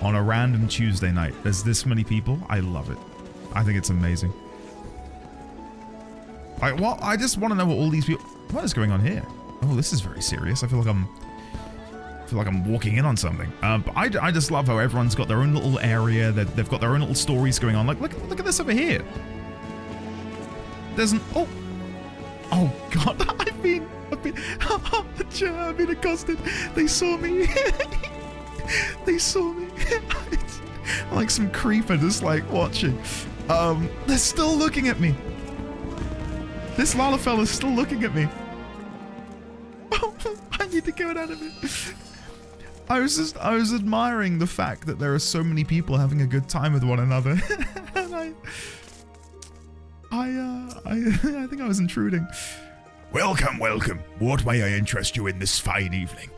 on a random Tuesday night, there's this many people. I love it. I think it's amazing. Like, what? I just want to know what all these people. What is going on here? Oh, this is very serious. I feel like I'm walking in on something. But I just love how everyone's got their own little area. That they've got their own little stories going on. Like, look at this over here. There's an oh god, I've been accosted. They saw me. They saw me. I'm like some creeper just like watching. They're still looking at me. This Lalafella's still looking at me. Oh, I need to get out of it. I was admiring the fact that there are so many people having a good time with one another. And I think I was intruding. Welcome, welcome. What may I interest you in this fine evening?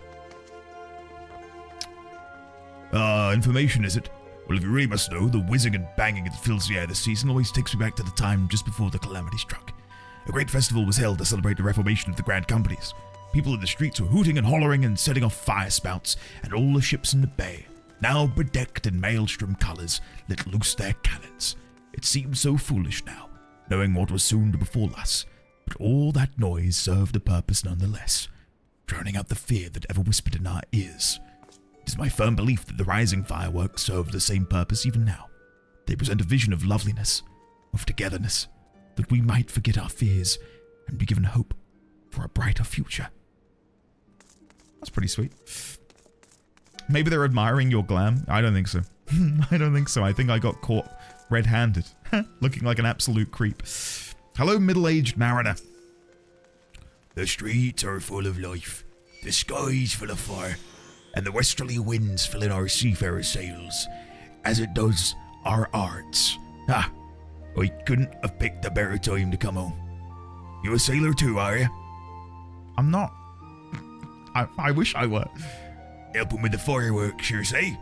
Information, is it? Well, if you really must know, the whizzing and banging that fills the air this season always takes me back to the time just before the calamity struck. A great festival was held to celebrate the reformation of the Grand Companies. People in the streets were hooting and hollering and setting off fire spouts, and all the ships in the bay, now bedecked in maelstrom colours, let loose their cannons. It seemed so foolish now, knowing what was soon to befall us, but all that noise served a purpose nonetheless, drowning out the fear that ever whispered in our ears. It is my firm belief that the rising fireworks serve the same purpose even now. They present a vision of loveliness, of togetherness, that we might forget our fears and be given hope for a brighter future. That's pretty sweet. Maybe they're admiring your glam. I don't think so. I don't think so. I think I got caught red-handed, looking like an absolute creep. Hello, middle-aged mariner. The streets are full of life, the sky's full of fire, and the westerly winds filling our seafarer sails, as it does our hearts. Ah, I couldn't have picked a better time to come home. You a sailor too, are you? I'm not. I wish I were. Helping with the fireworks, you say?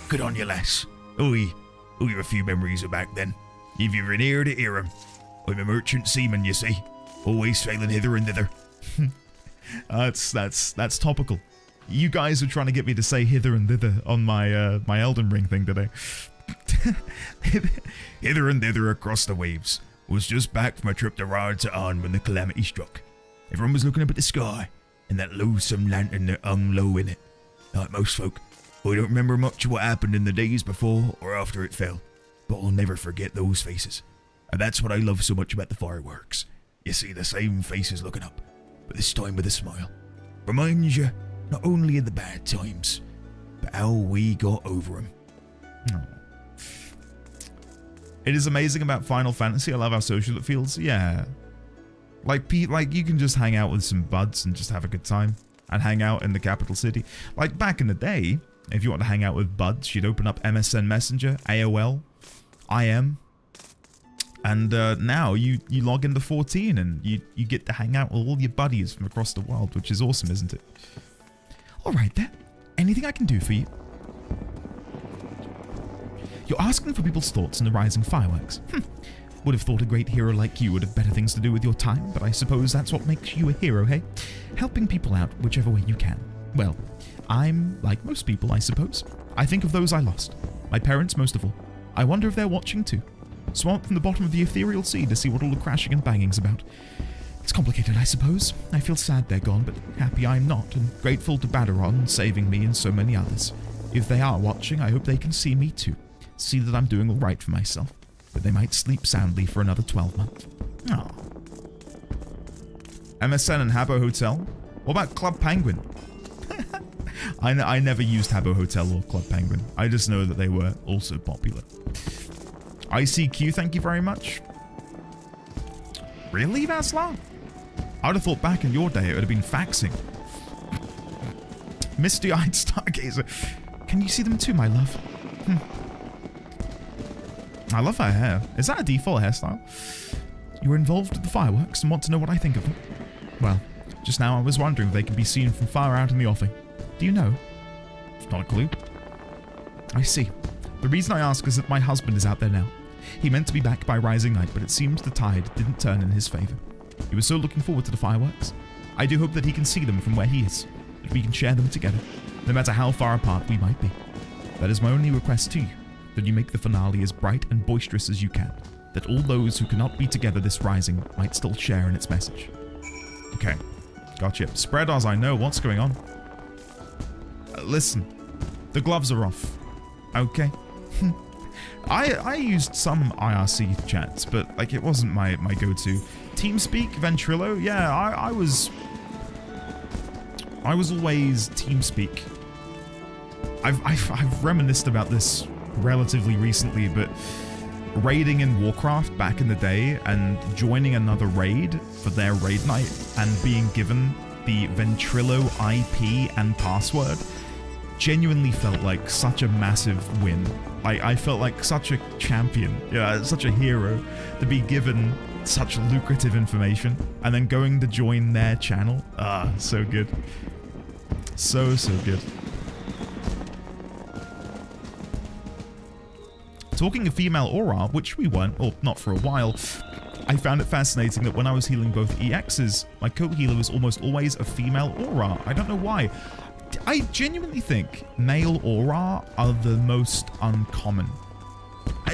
Good on you, lass. Oh, you've a few memories of back then. If you're in here to hear 'em. I'm a merchant seaman, you see. Always sailing hither and thither. That's topical. You guys are trying to get me to say hither and thither on my my Elden Ring thing today. Hither and thither across the waves. Was just back from a trip to Rartaan when the calamity struck. Everyone was looking up at the sky, and that loathsome lantern that hung low in it. Like most folk, I don't remember much of what happened in the days before or after it fell, but I'll never forget those faces. And that's what I love so much about the fireworks. You see the same faces looking up, but this time with a smile. Reminds you not only of the bad times, but how we got over them. Oh. It is amazing about Final Fantasy. I love how social it feels. Yeah. Like you can just hang out with some buds and just have a good time and hang out in the capital city. Like back in the day, if you want to hang out with buds, you'd open up MSN Messenger, AOL, IM, and now you log into 14 and you get to hang out with all your buddies from across the world, which is awesome, isn't it? All right then. Anything I can do for you? You're asking for people's thoughts on the rising fireworks. Would have thought a great hero like you would have better things to do with your time, but I suppose that's what makes you a hero, hey? Helping people out whichever way you can. Well, I'm like most people, I suppose. I think of those I lost. My parents, most of all. I wonder if they're watching too. Swamped from the bottom of the ethereal sea to see what all the crashing and banging's about. It's complicated, I suppose. I feel sad they're gone, but happy I'm not, and grateful to Badaron saving me and so many others. If they are watching, I hope they can see me too. See that I'm doing all right for myself, but they might sleep soundly for another 12 months. Oh. MSN and Habbo Hotel? What about Club Penguin? I never used Habbo Hotel or Club Penguin. I just know that they were also popular. ICQ, thank you very much. Really, Vaslar? I would have thought back in your day it would have been faxing. Misty-eyed stargazer. Can you see them too, my love? I love her hair. Is that a default hairstyle? You were involved with the fireworks and want to know what I think of them? Well, just now I was wondering if they can be seen from far out in the offing. Do you know? Not a clue. I see. The reason I ask is that my husband is out there now. He meant to be back by rising night, but it seems the tide didn't turn in his favor. He was so looking forward to the fireworks. I do hope that he can see them from where he is, that we can share them together, no matter how far apart we might be. That is my only request to you, that you make the finale as bright and boisterous as you can, that all those who cannot be together this rising might still share in its message. Okay, gotcha. Spread as I know what's going on. Listen, the gloves are off. Okay. I used some IRC chats, but like it wasn't my go-to. TeamSpeak, Ventrilo, yeah, I was always TeamSpeak. I've reminisced about this relatively recently, but raiding in Warcraft back in the day and joining another raid for their raid night and being given the Ventrilo IP and password genuinely felt like such a massive win. I felt like such a champion, yeah, such a hero to be given such lucrative information and then going to join their channel. Ah, so good. So good. Talking of female aura, which we weren't, or not for a while, I found it fascinating that when I was healing both EXs, my co-healer was almost always a female aura. I don't know why. I genuinely think male aura are the most uncommon.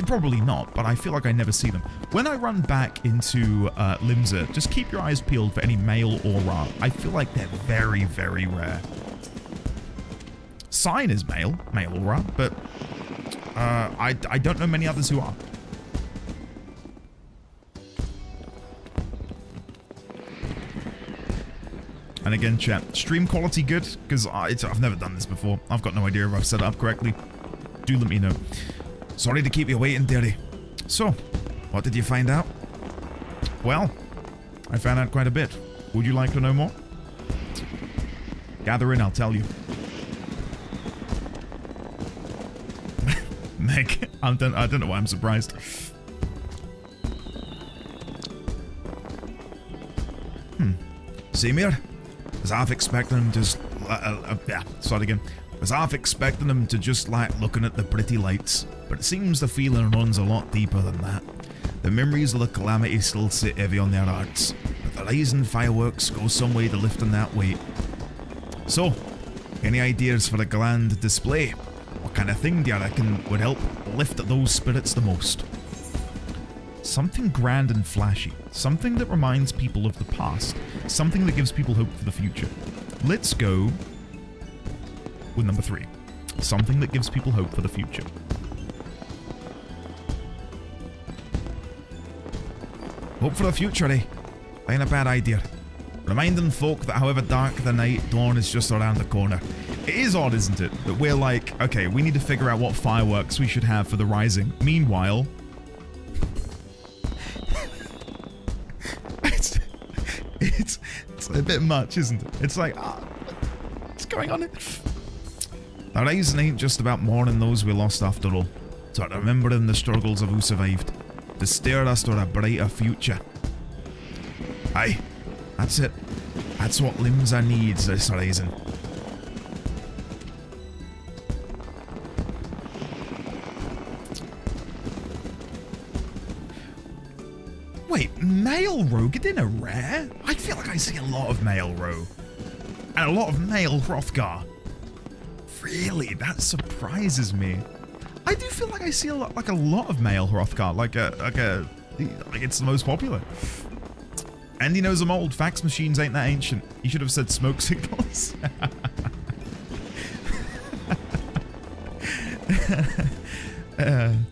Probably not, but I feel like I never see them. When I run back into Limsa, just keep your eyes peeled for any male aura. I feel like they're very, very rare. Sign is male aura, but I don't know many others who are. And again, chat, stream quality good? Because I've never done this before. I've got no idea if I've set it up correctly. Do let me know. Sorry to keep you waiting, dearie. So, what did you find out? Well, I found out quite a bit. Would you like to know more? Gather in, I'll tell you. Meg, I don't know why I'm surprised. Same here. Was half expecting him to just... yeah, start again. Was half expecting him to just like looking at the pretty lights. But it seems the feeling runs a lot deeper than that. The memories of the calamity still sit heavy on their hearts. But the rising fireworks go some way to lifting that weight. So, any ideas for a grand display? What kind of thing do you reckon would help lift those spirits the most? Something grand and flashy. Something that reminds people of the past. Something that gives people hope for the future. Let's go with number 3. Something that gives people hope for the future. Hope for the future, eh? Ain't a bad idea. Reminding folk that however dark the night, dawn is just around the corner. It is odd, isn't it? That we're like, okay, we need to figure out what fireworks we should have for the rising. Meanwhile... It's a bit much, isn't it? It's like, what's going on here? The rising ain't just about mourning those we lost after all. It's about remembering the struggles of who survived. To steer us toward a brighter future. Aye, that's it. That's what Limsa needs this rising. Wait, male rogue in a rare? I feel like I see a lot of male rogue. And a lot of male Hrothgar. Really? That surprises me. I do feel like I see a lot of male Hrothgar, like it's the most popular. And he knows I'm old. Fax machines ain't that ancient. You should have said smoke signals.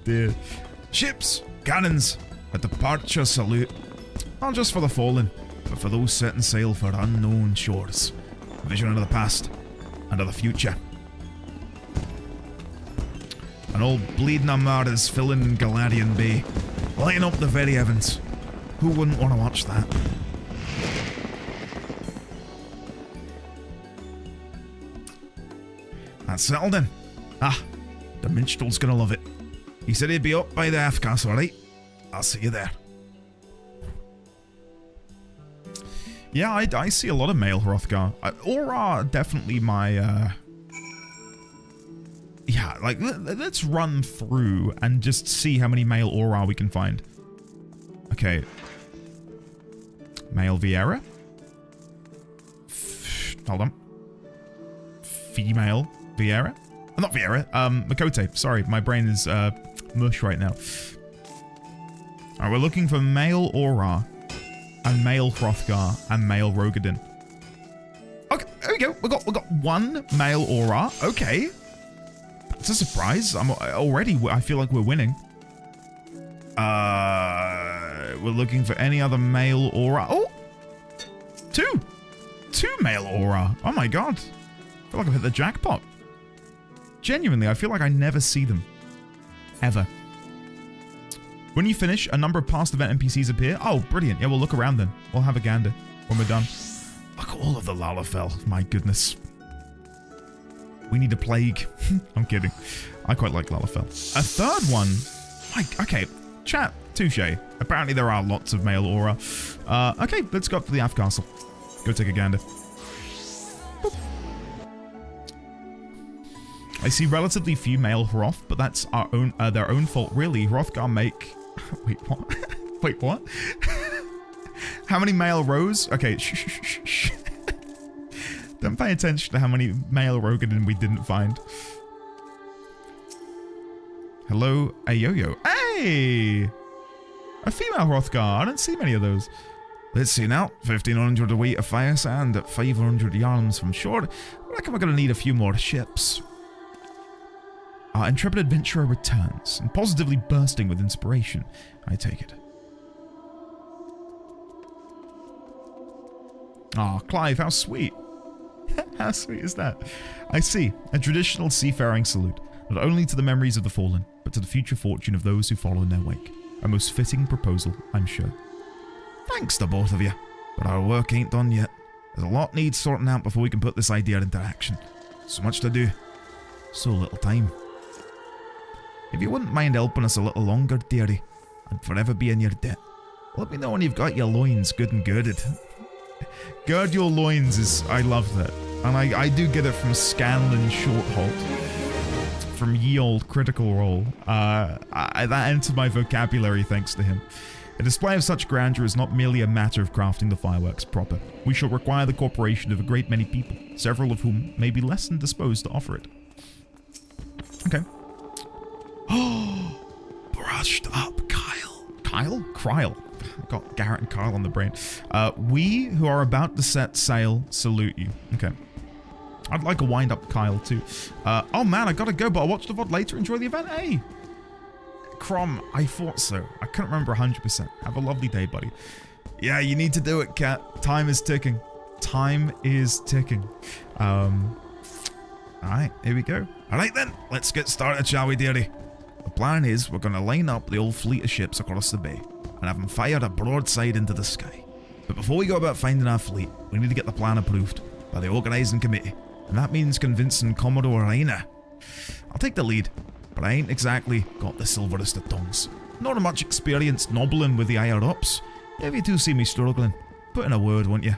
Dear. Ships, cannons, a departure salute. Not just for the fallen, but for those setting sail for unknown shores. A vision of the past and of the future. And all bleeding armadas filling Galarian Bay, lighting up the very heavens. Who wouldn't want to watch that? That's settled then. Ah, the minstrel's gonna love it. He said he'd be up by the half castle, alright? I'll see you there. Yeah, I see a lot of male Hrothgar. Aura, definitely my, yeah, like, let's run through and just see how many male Aura we can find. Okay. Male Viera. Hold on. Female Viera. Not Viera, Makote. Sorry, my brain is, mush right now. Alright, we're looking for male Aura, and male Hrothgar, and male Rogadin. Okay, there we go. We got one male Aura. Okay. It's a surprise. I feel like we're winning. We're looking for any other male Aura. Oh! Two male Aura. Oh my god. I feel like I've hit the jackpot. Genuinely, I feel like I never see them. Ever. When you finish, a number of past event NPCs appear. Oh, brilliant. Yeah, we'll look around then. We'll have a gander when we're done. Look at all of the Lalafell. My goodness. We need a plague. I'm kidding. I quite like Lalafell. A third one. Okay, chat. Touche. Apparently there are lots of male Aura. Okay, let's go up to the Af Castle. Go take a gander. Boop. I see relatively few male Hroth, but that's our own, their own fault, really. Hrothgar make... Wait, what? Wait, what? How many male Rose? Okay, shh. Don't pay attention to how many male Rogadin we didn't find. Hello, Ayoyo. Hey! A female Hrothgar. I don't see many of those. Let's see now. 1,500 a weight of fire sand at 500 yards from shore. I reckon we're going to need a few more ships. Our intrepid adventurer returns, and positively bursting with inspiration. I take it. Ah, Clive, how sweet. How sweet is that? I see. A traditional seafaring salute, not only to the memories of the fallen, but to the future fortune of those who follow in their wake. A most fitting proposal, I'm sure. Thanks to both of you, but our work ain't done yet. There's a lot needs sorting out before we can put this idea into action. So much to do. So little time. If you wouldn't mind helping us a little longer, dearie, I'd forever be in your debt. Let me know when you've got your loins good and girded. Gird your loins is... I love that. And I do get it from Scanlan Shorthalt. From ye old Critical Role. That entered my vocabulary thanks to him. A display of such grandeur is not merely a matter of crafting the fireworks proper. We shall require the cooperation of a great many people, several of whom may be less than disposed to offer it. Okay. Oh, brushed up Kyle. Kyle? Kryle. I got Garrett and Kyle on the brain. We who are about to set sail salute you. Okay. I'd like a wind up Kyle too. Oh man, I gotta go, but I'll watch the VOD later. Enjoy the event. Hey. Crom, I thought so. I couldn't remember 100%. Have a lovely day, buddy. Yeah, you need to do it, Cat. Time is ticking. Time is ticking. Alright, here we go. Alright then, let's get started, shall we, dearie? The plan is we're going to line up the old fleet of ships across the bay and have them fire a broadside into the sky. But before we go about finding our fleet, we need to get the plan approved by the organising committee, and that means convincing Commodore Rainer. I'll take the lead, but I ain't exactly got the silverest of tongues. Not much experience nobbling with the higher ups. If you do see me struggling, put in a word, won't you?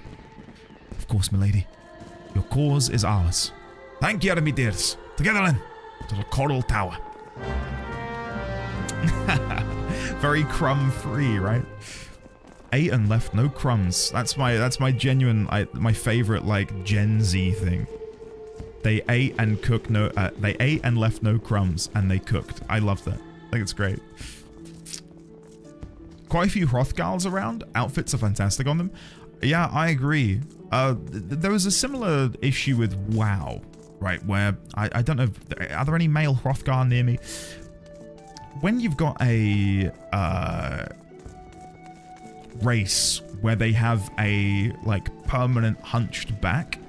Of course, milady. Your cause is ours. Thank you, me dears. Together then, to the Coral Tower. Very crumb-free, right? Ate and left no crumbs. That's my genuine, my favorite, like, Gen Z thing. They ate and cooked no, they ate and left no crumbs, and they cooked. I love that. I think it's great. Quite a few Hrothgals around. Outfits are fantastic on them. Yeah, I agree. There was a similar issue with WoW, right? Where, I don't know, are there any male Hrothgar near me? When you've got a race where they have a, like, permanent hunched back,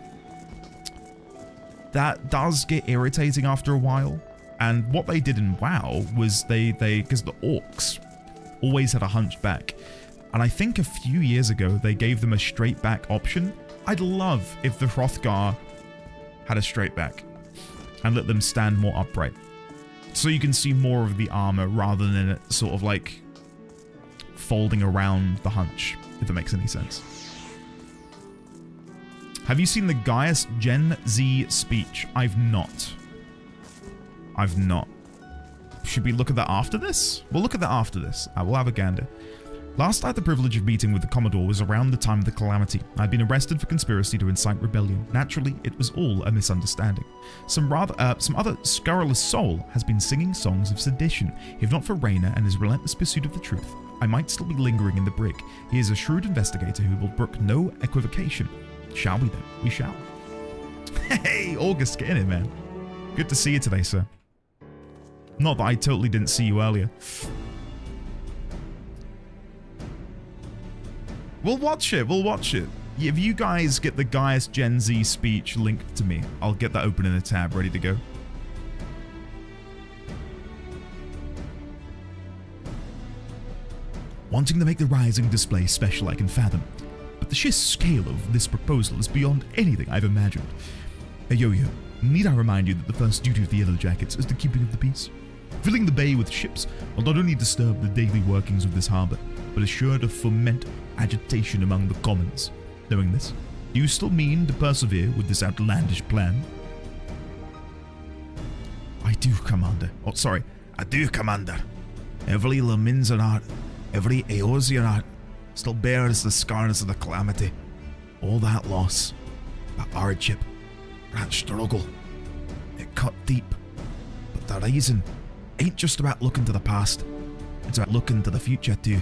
that does get irritating after a while. And what they did in WoW was because the orcs always had a hunchback. And I think a few years ago, they gave them a straight back option. I'd love if the Hrothgar had a straight back and let them stand more upright. So you can see more of the armor rather than it sort of like folding around the hunch, if that makes any sense. Have you seen the Gaius Gen Z speech? I've not. Should we look at that after this? We'll look at that after this. I will have a gander. Last I had the privilege of meeting with the Commodore was around the time of the Calamity. I'd been arrested for conspiracy to incite rebellion. Naturally, it was all a misunderstanding. Some other scurrilous soul has been singing songs of sedition. If not for Rayner and his relentless pursuit of the truth, I might still be lingering in the brig. He is a shrewd investigator who will brook no equivocation. Shall we then? We shall. Hey, August, get in it, man. Good to see you today, sir. Not that I totally didn't see you earlier. We'll watch it. If you guys get the Gaius Gen Z speech linked to me, I'll get that open in a tab, ready to go. Wanting to make the Rising display special I can fathom, but the sheer scale of this proposal is beyond anything I've imagined. Hey, Yo-Yo, need I remind you that the first duty of the Yellow Jackets is the keeping of the peace? Filling the bay with ships will not only disturb the daily workings of this harbour, but is sure to foment agitation among the commons. Knowing this, do you still mean to persevere with this outlandish plan? I do, Commander. Oh, sorry. I do, Commander. Every Leminzonart, every Eorzionart still bears the scars of the Calamity. All that loss, that hardship, that struggle, it cut deep. But the Rising ain't just about looking to the past, it's about looking to the future too.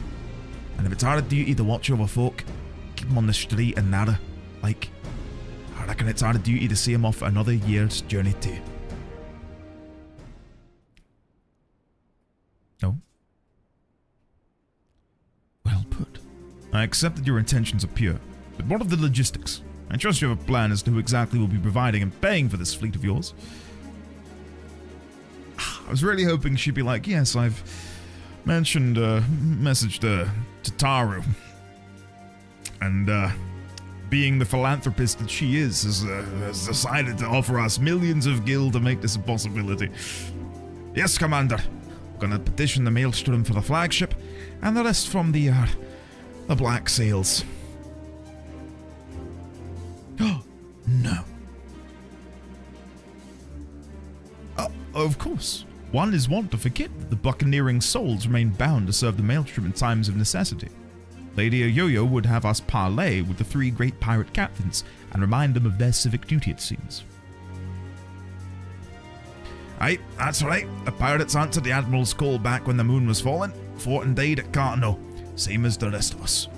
And if it's our duty to watch over folk, keep them on the straight and narrow, like, I reckon it's our duty to see them off another year's journey too. Oh? Well put. I accept that your intentions are pure, but what of the logistics? I trust you have a plan as to who exactly will be providing and paying for this fleet of yours. I was really hoping she'd be like, yes, I've messaged to Taru. And being the philanthropist that she is, has decided to offer us millions of gil to make this a possibility. Yes, Commander. I'm gonna petition the Maelstrom for the flagship, and the rest from the Black Sails. Oh, no. Of course. One is wont to forget that the buccaneering souls remain bound to serve the Maelstrom in times of necessity. Lady Yo-Yo would have us parley with the 3 great pirate captains and remind them of their civic duty, it seems. Aye, that's right. The pirates answered the Admiral's call back when the moon was falling, fought and died at Cartano, same as the rest of us.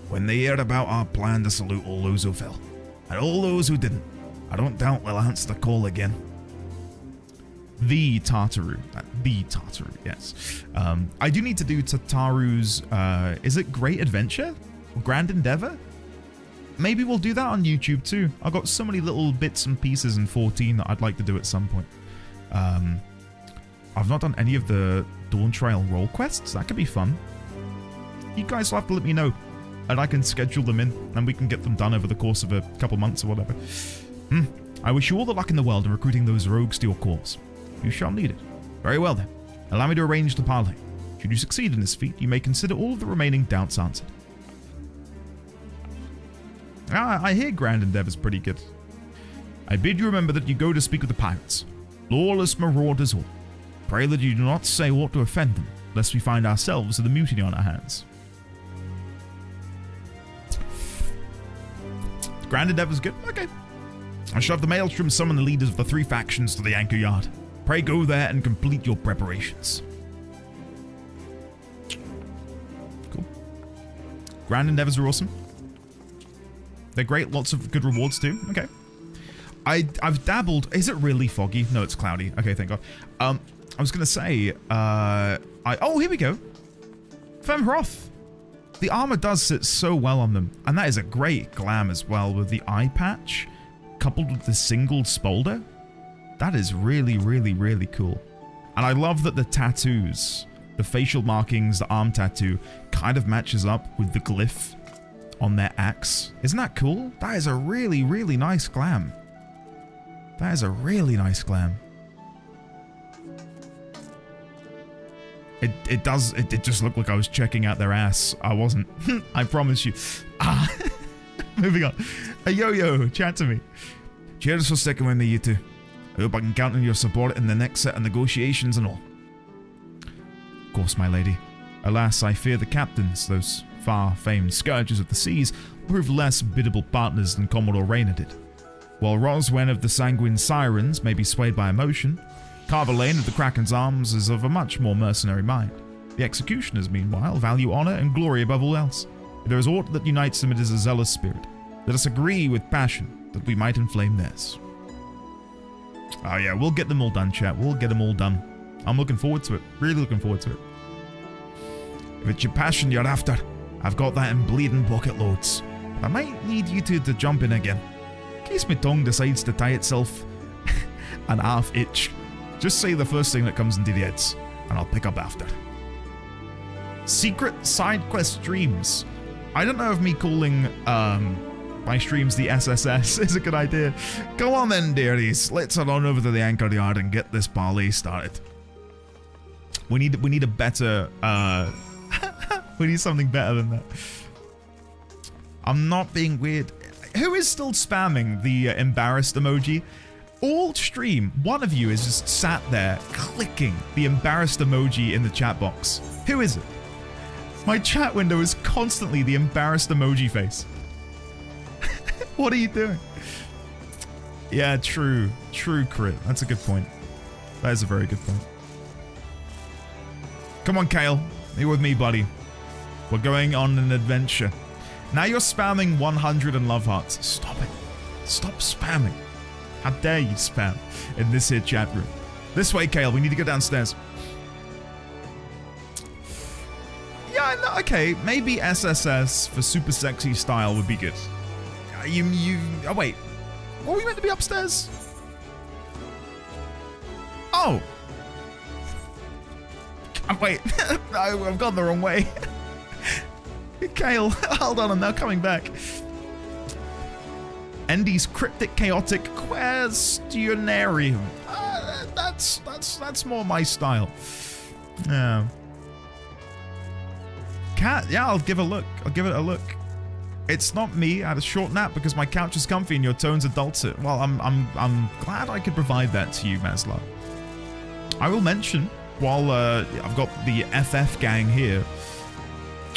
When they heard about our plan to salute all those who fell, and all those who didn't, I don't doubt they'll answer the call again. The Tartaru, yes. I do need to do Tataru's, is it Great Adventure? Or Grand Endeavor? Maybe we'll do that on YouTube too. I've got so many little bits and pieces in 14 that I'd like to do at some point. I've not done any of the Dawn Trail role quests. That could be fun. You guys will have to let me know, and I can schedule them in, and we can get them done over the course of a couple months or whatever. I wish you all the luck in the world in recruiting those rogues to your cause. You shall need it. Very well then. Allow me to arrange the parley. Should you succeed in this feat, you may consider all of the remaining doubts answered. I hear Grand Endeavor's pretty good. I bid you remember that you go to speak with the pirates. Lawless marauders all. Pray that you do not say aught to offend them, lest we find ourselves with a mutiny on our hands. Grand Endeavor's good? Okay. I shall have the Maelstrom summon the leaders of the 3 factions to the anchor yard. Pray go there and complete your preparations. Cool. Grand Endeavors are awesome. They're great. Lots of good rewards too. Okay. I've dabbled. Is it really foggy? No, it's cloudy. Okay, thank God. I was gonna say. Oh, here we go. Femhroth. The armor does sit so well on them, and that is a great glam as well with the eye patch, coupled with the single spolder. That is really, really, really cool. And I love that the tattoos, the facial markings, the arm tattoo, kind of matches up with the glyph on their axe. Isn't that cool? That is a really, really nice glam. That is a really nice glam. It just looked like I was checking out their ass. I wasn't. I promise you. Moving on. Yo, chat to me. Cheers for sticking with me, you two. I hope I can count on your support in the next set of negotiations and all. Of course, my lady. Alas, I fear the captains, those far-famed scourges of the seas, will prove less biddable partners than Commodore Rayner did. While Roswen of the Sanguine Sirens may be swayed by emotion, Carver Lane of the Kraken's Arms is of a much more mercenary mind. The executioners, meanwhile, value honour and glory above all else. If there is aught that unites them, it is a zealous spirit. Let us agree with passion that we might inflame theirs. Oh yeah, we'll get them all done, chat. We'll get them all done. I'm looking forward to it. Really looking forward to it. If it's your passion you're after, I've got that in bleeding pocket loads. But I might need you two to jump in again. In case my tongue decides to tie itself an half itch. Just say the first thing that comes into the heads, and I'll pick up after. Secret side quest streams. I don't know if me calling my streams the SSS is a good idea. Go on then, dearies. Let's head on over to the anchor yard and get this parley started. We need a better we need something better than that. I'm not being weird. Who is still spamming the embarrassed emoji? All stream, one of you is just sat there clicking the embarrassed emoji in the chat box. Who is it? My chat window is constantly the embarrassed emoji face. What are you doing? Yeah, true, crit. That's a good point. That is a very good point. Come on, Kale. You're with me, buddy. We're going on an adventure. Now you're spamming 100 and love hearts. Stop it. Stop spamming. How dare you spam in this here chat room. This way, Kale. We need to go downstairs. Yeah, no, okay. Maybe SSS for super sexy style would be good. Oh, wait. Were we meant to be upstairs? Oh. Wait. No, I've gone the wrong way. Kale, hold on. I'm now coming back. Endy's Cryptic Chaotic Questionarium. That's more my style. Yeah. Cat, yeah, I'll give a look. I'll give it a look. It's not me. I had a short nap because my couch is comfy and your tones are dulcet. Well, I'm glad I could provide that to you, Maslow. I will mention while I've got the FF gang here.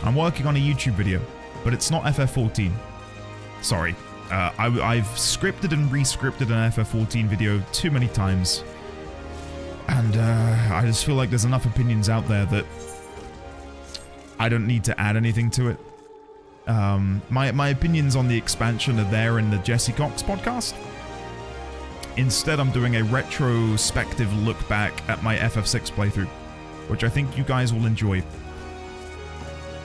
I'm working on a YouTube video, but it's not FF14. Sorry. I've scripted and re-scripted an FF14 video too many times. And I just feel like there's enough opinions out there that I don't need to add anything to it. My opinions on the expansion are there in the Jesse Cox podcast. Instead, I'm doing a retrospective look back at my FF6 playthrough, which I think you guys will enjoy.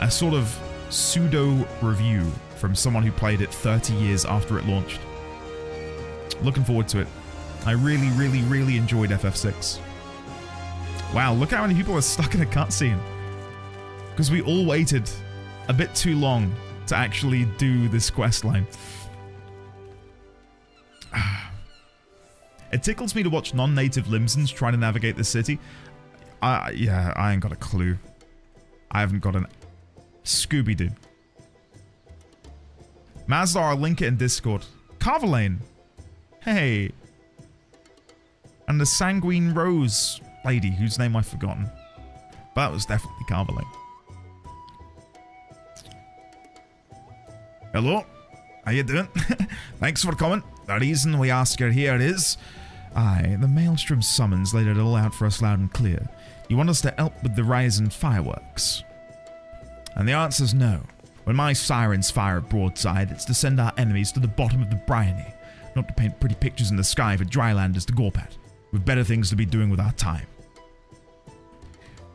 A sort of pseudo-review from someone who played it 30 years after it launched. Looking forward to it. I really, really, really enjoyed FF6. Wow, look how many people are stuck in a cutscene. Because we all waited a bit too long to actually do this quest line. It tickles me to watch non-native Limsons try to navigate the city. Yeah, I ain't got a clue. I haven't got an Scooby-Doo. Mazda, I'll link it in Discord. Carverlane. Hey. And the Sanguine Rose lady, whose name I've forgotten. But that was definitely Carverlane. Hello. How you doing? Thanks for coming. The reason we ask her here is... Aye, the Maelstrom summons laid it all out for us loud and clear. You want us to help with the rising fireworks? And the answer's no. When my sirens fire at broadside, it's to send our enemies to the bottom of the briny, not to paint pretty pictures in the sky for drylanders to gawp at. We've better things to be doing with our time.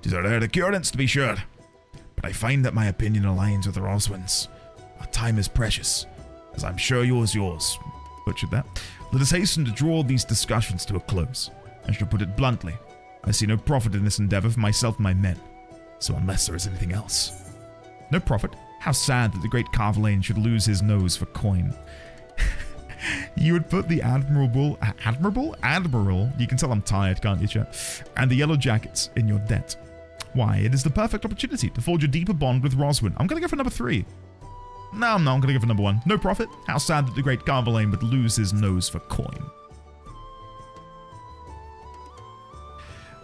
'Tis a rare occurrence, to be sure, but I find that my opinion aligns with the Roswin's. Our time is precious, as I'm sure yours. Butchered that. Let us hasten to draw these discussions to a close. I shall put it bluntly. I see no profit in this endeavor for myself and my men. So unless there is anything else. No profit? How sad that the great Carvalane should lose his nose for coin. You would put the Admiral, you can tell I'm tired, can't you, chat? And the Yellow Jackets in your debt. Why, it is the perfect opportunity to forge a deeper bond with Roswin. I'm going to go for number 3. No, I'm going to go for number 1. No profit? How sad that the great Carvalane would lose his nose for coin.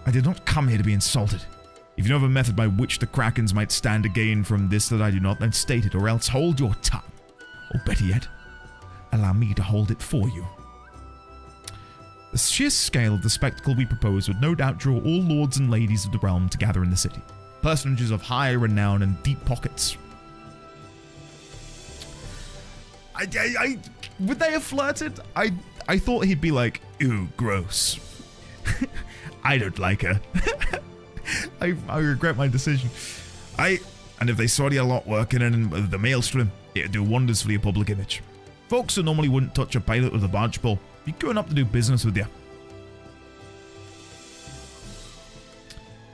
I did not come here to be insulted. If you know of a method by which the Krakens might stand to gain from this that I do not, then state it, or else hold your tongue. Or better yet, allow me to hold it for you. The sheer scale of the spectacle we propose would no doubt draw all lords and ladies of the realm to gather in the city. Personages of high renown and deep pockets. Would they have flirted? I thought he'd be like, ooh, gross. I don't like her. I regret my decision. And if they saw you a lot working in the Maelstrom, it'd do wonders for your public image. Folks who normally wouldn't touch a pilot with a barge pole be going up to do business with you.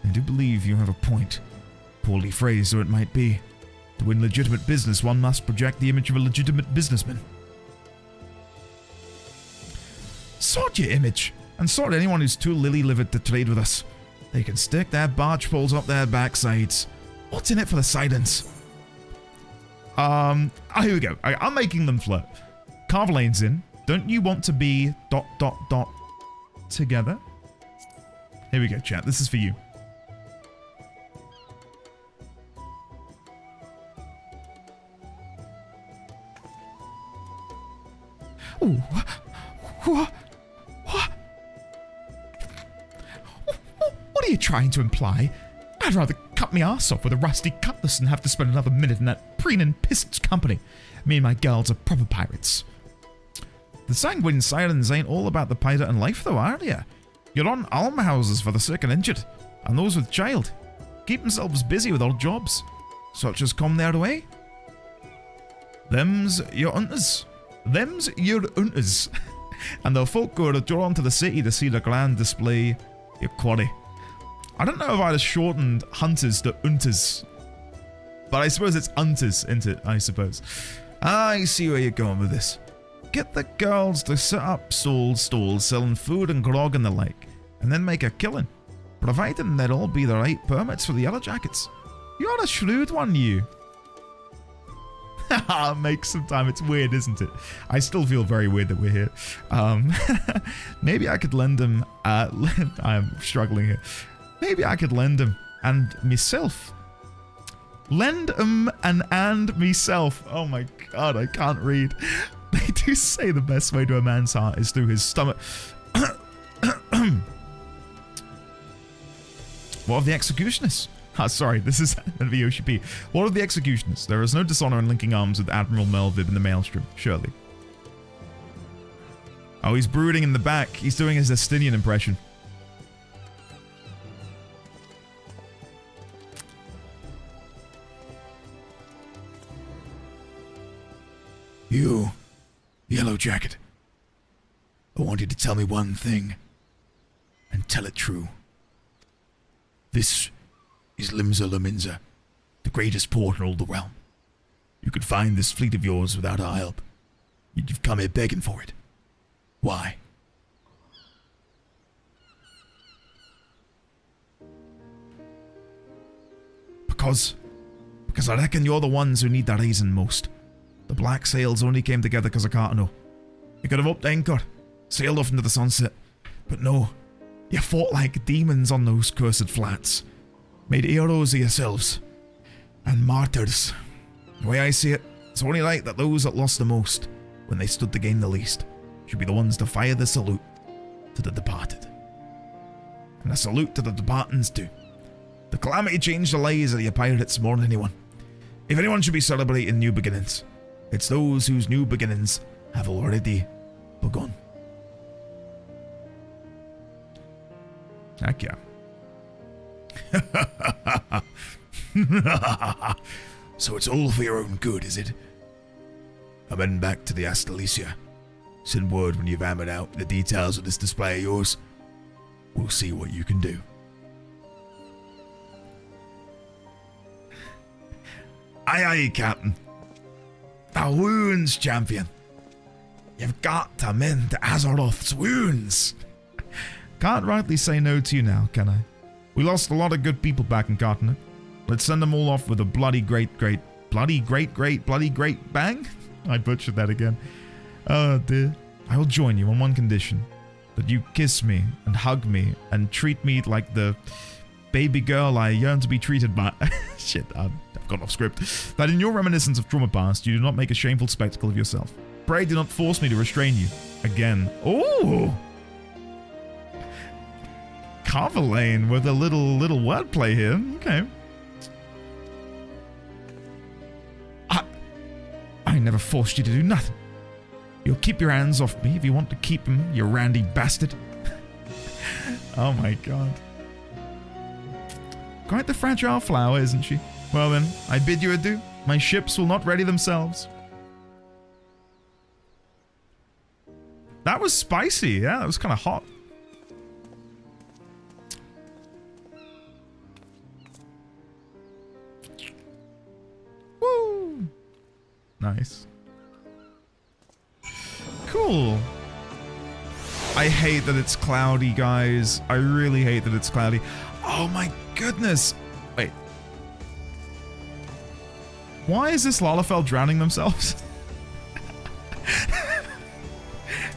I do believe you have a point. Poorly phrased though it might be. To win legitimate business, one must project the image of a legitimate businessman. Sort your image, and sort anyone who's too lily-livered to trade with us. They can stick their barge poles up their backsides. What's in it for the silence? Here we go. I'm making them flirt. Carvalane's in. Don't you want to be ... together? Here we go, chat. This is for you. Ooh. What? What are you trying to imply? I'd rather cut me arse off with a rusty cutlass than have to spend another minute in that preening pissant's company. Me and my girls are proper pirates. The sanguine sirens ain't all about the pirate and life though, are you? You're on almshouses for the sick and injured, and those with child. Keep themselves busy with odd jobs, such as come their way. Them's your hunters. Them's your hunters. And the folk who are drawn to the city to see the grand display your quarry. I don't know if I'd have shortened hunters to hunters. But I suppose it's hunters, isn't it? I suppose. I see where you're going with this. Get the girls to set up stalls selling food and grog and the like, and then make a killing. Providing they'll all be the right permits for the Yellow Jackets. You're a shrewd one, you. Make some time. It's weird, isn't it? I still feel very weird that we're here. Maybe I could lend him... I'm struggling here. Maybe I could lend him and myself. Lend him and myself. Oh my god, I can't read. They do say the best way to a man's heart is through his stomach. What of the executioners? Sorry, this is VOCP. What of the executioners? There is no dishonor in linking arms with Admiral Melvib in the Maelstrom, surely. Oh, he's brooding in the back. He's doing his Estinian impression. You, Yellow Jacket. I want you to tell me one thing, and tell it true. This is Limsa Lominsa, the greatest port in all the realm. You could find this fleet of yours without our help. You've come here begging for it. Why? Because I reckon you're the ones who need the reason most. The black sails only came together because of Cartano. You could have upped anchor, sailed off into the sunset, but no, you fought like demons on those cursed flats. Made heroes of yourselves. And martyrs. The way I see it, it's only right that those that lost the most, when they stood to gain the least, should be the ones to fire the salute to the departed. And a salute to the departings too. The calamity changed the lives of your pirates more than anyone. If anyone should be celebrating new beginnings, it's those whose new beginnings have already begun. Heck yeah. So it's all for your own good, is it? I'm heading back to the Astalicia. Send word when you've hammered out the details of this display of yours. We'll see what you can do. Aye, aye, Captain. The wounds, champion. You've got to mend Azeroth's wounds. Can't rightly say no to you now, can I? We lost a lot of good people back in Continent. Let's send them all off with a bloody great bang? I butchered that again. Oh dear. I will join you on one condition. That you kiss me and hug me and treat me like the baby girl I yearn to be treated by. Shit, I've gone off script. That in your reminiscence of trauma past, you do not make a shameful spectacle of yourself. Pray do not force me to restrain you. Again. Ooh! Carvalane with a little wordplay here. Okay. I never forced you to do nothing. You'll keep your hands off me if you want to keep them, you randy bastard. Oh my god. Quite the fragile flower, isn't she? Well then, I bid you adieu. My ships will not ready themselves. That was spicy, yeah, that was kind of hot. Woo! Nice. Cool. I hate that it's cloudy, guys. I really hate that it's cloudy. Oh my goodness. Wait. Why is this Lalafell drowning themselves?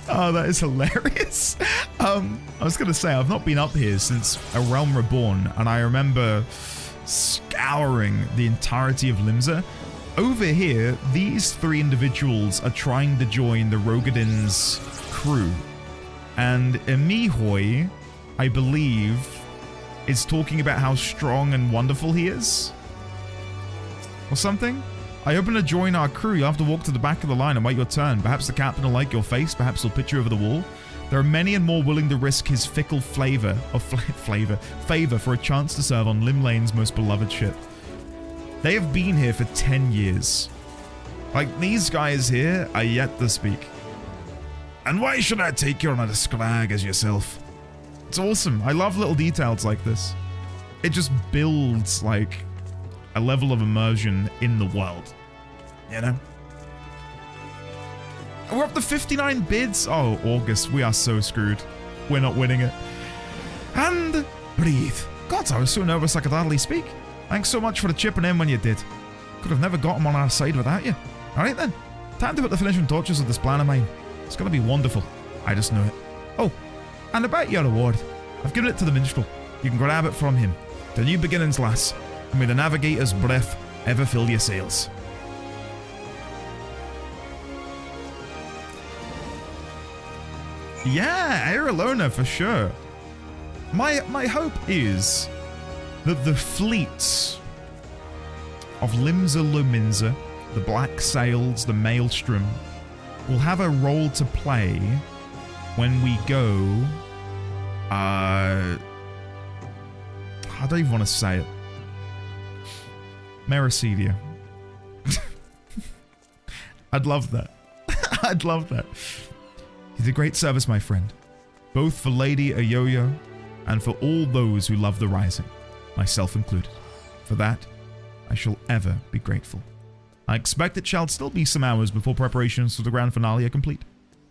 Oh, that is hilarious. I was going to say, I've not been up here since A Realm Reborn, and I remember scouring the entirety of Limsa. Over here, these three individuals are trying to join the Rogadin's crew. And Emihoi, I believe, is talking about how strong and wonderful he is. Or something? I open to join our crew. You'll have to walk to the back of the line and wait your turn. Perhaps the captain will like your face. Perhaps he'll pitch you over the wall. There are many and more willing to risk his fickle favor for a chance to serve on Lim Lane's most beloved ship. They have been here for 10 years. Like, these guys here are yet to speak. And why should I take you on a scrag as yourself? It's awesome. I love little details like this. It just builds, like, a level of immersion in the world. You know? We're up to 59 bids. Oh, August. We are so screwed. We're not winning it. And breathe. God, I was so nervous I could hardly speak. Thanks so much for the chipping in when you did. Could have never got him on our side without you. Alright then. Time to put the finishing touches of this plan of mine. It's gonna be wonderful. I just know it. Oh, and about your reward. I've given it to the minstrel. You can grab it from him. The new beginnings, lass. And may the navigator's breath ever fill your sails. Yeah, Aerolona for sure. My hope is that the fleets of Limsa Lominsa, the Black Sails, the Maelstrom, will have a role to play when we go... I don't even want to say it. Meracedia. I'd love that. I'd love that. You did great service, my friend. Both for Lady Ayoyo and for all those who love the Rising, myself included. For that, I shall ever be grateful. I expect it shall still be some hours before preparations for the grand finale are complete.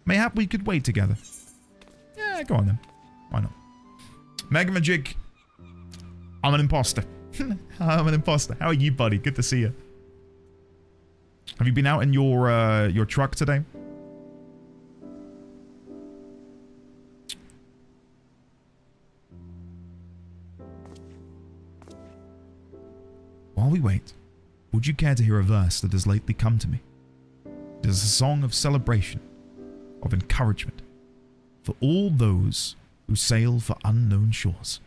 Mayhap we could wait together. Yeah, go on then. Why not? Megamajig. I'm an imposter. I'm an imposter. How are you, buddy? Good to see you. Have you been out in your truck today? While we wait, would you care to hear a verse that has lately come to me? It is a song of celebration, of encouragement, for all those who sail for unknown shores.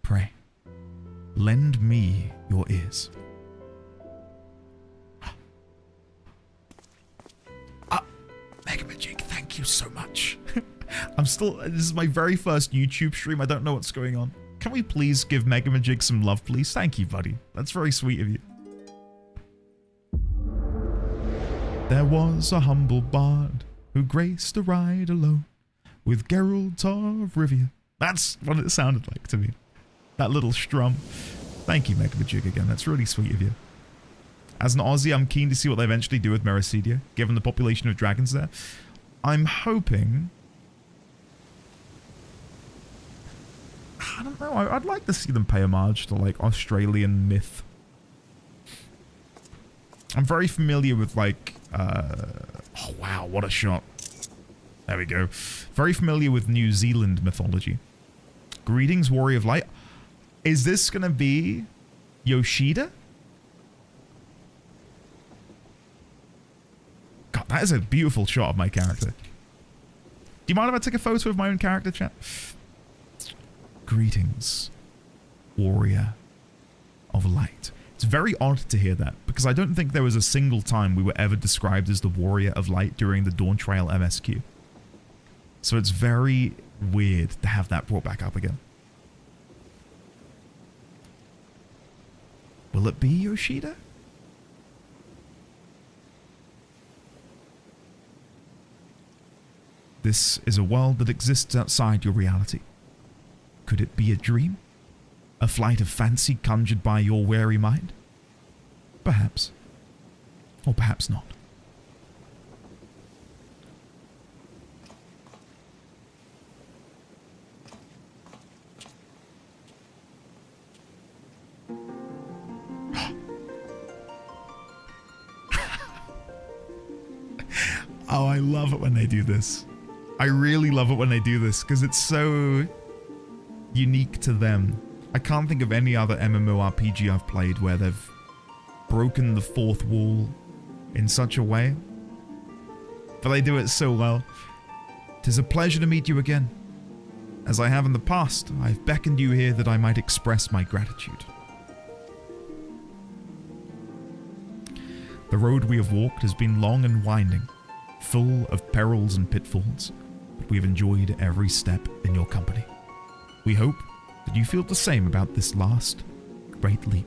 Pray, lend me your ears. Megamajig, thank you so much. This is my very first YouTube stream. I don't know what's going on. Can we please give Megamajig some love, please? Thank you, buddy. That's very sweet of you. There was a humble bard who graced a ride alone with Geralt of Rivia. That's what it sounded like to me. That little strum. Thank you, Megabajig, again. That's really sweet of you. As an Aussie, I'm keen to see what they eventually do with Mericidia, given the population of dragons there. I'm hoping... I don't know. I'd like to see them pay homage to, like, Australian myth. I'm very familiar with, like... oh, wow. What a shot. There we go. Very familiar with New Zealand mythology. Greetings, Warrior of Light. Is this going to be Yoshida? God, that is a beautiful shot of my character. Do you mind if I take a photo of my own character, chat? Greetings, Warrior of Light. It's very odd to hear that, because I don't think there was a single time we were ever described as the Warrior of Light during the Dawn Trail MSQ. So it's very weird to have that brought back up again. Will it be Yoshida? This is a world that exists outside your reality. Could it be a dream? A flight of fancy conjured by your weary mind? Perhaps. Or perhaps not. Oh, I love it when they do this. I really love it when they do this, because it's so unique to them. I can't think of any other MMORPG I've played where they've broken the fourth wall in such a way. But they do it so well. 'Tis a pleasure to meet you again. As I have in the past, I've beckoned you here that I might express my gratitude. The road we have walked has been long and winding, full of perils and pitfalls, but we've enjoyed every step in your company. We hope that you feel the same about this last great leap.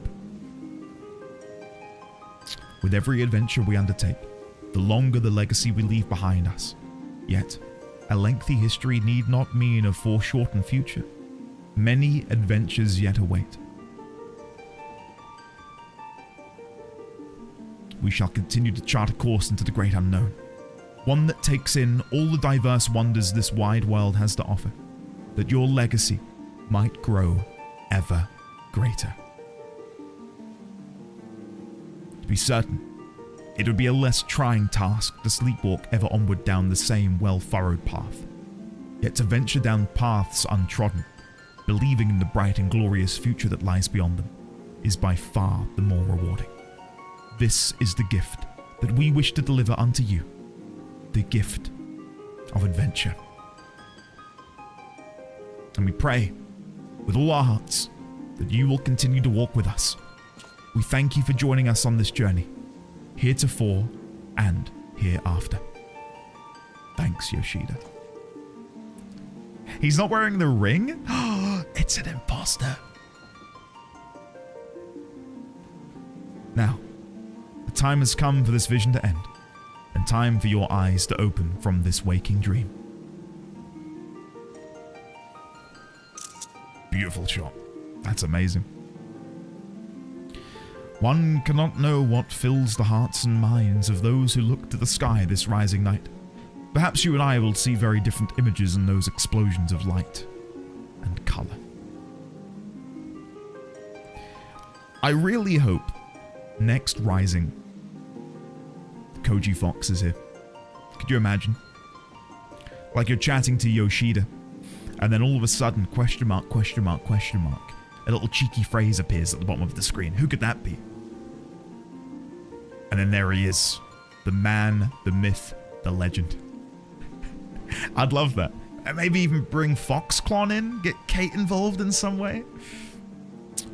With every adventure we undertake, the longer the legacy we leave behind us. Yet, a lengthy history need not mean a foreshortened future. Many adventures yet await. We shall continue to chart a course into the great unknown. One that takes in all the diverse wonders this wide world has to offer, that your legacy might grow ever greater. To be certain, it would be a less trying task to sleepwalk ever onward down the same well-furrowed path, yet to venture down paths untrodden, believing in the bright and glorious future that lies beyond them, is by far the more rewarding. This is the gift that we wish to deliver unto you. The gift of adventure. And we pray with all our hearts that you will continue to walk with us. We thank you for joining us on this journey, heretofore and hereafter. Thanks, Yoshida. He's not wearing the ring? It's an imposter. Now, the time has come for this vision to end, and time for your eyes to open from this waking dream. Beautiful shot. That's amazing. One cannot know what fills the hearts and minds of those who look to the sky this rising night. Perhaps you and I will see very different images in those explosions of light and color. I really hope next Rising, Koji Fox is here. Could you imagine? Like you're chatting to Yoshida, and then all of a sudden, question mark, question mark, question mark, a little cheeky phrase appears at the bottom of the screen. Who could that be? And then there he is. The man, the myth, the legend. I'd love that. And maybe even bring Foxclon in, get Kate involved in some way.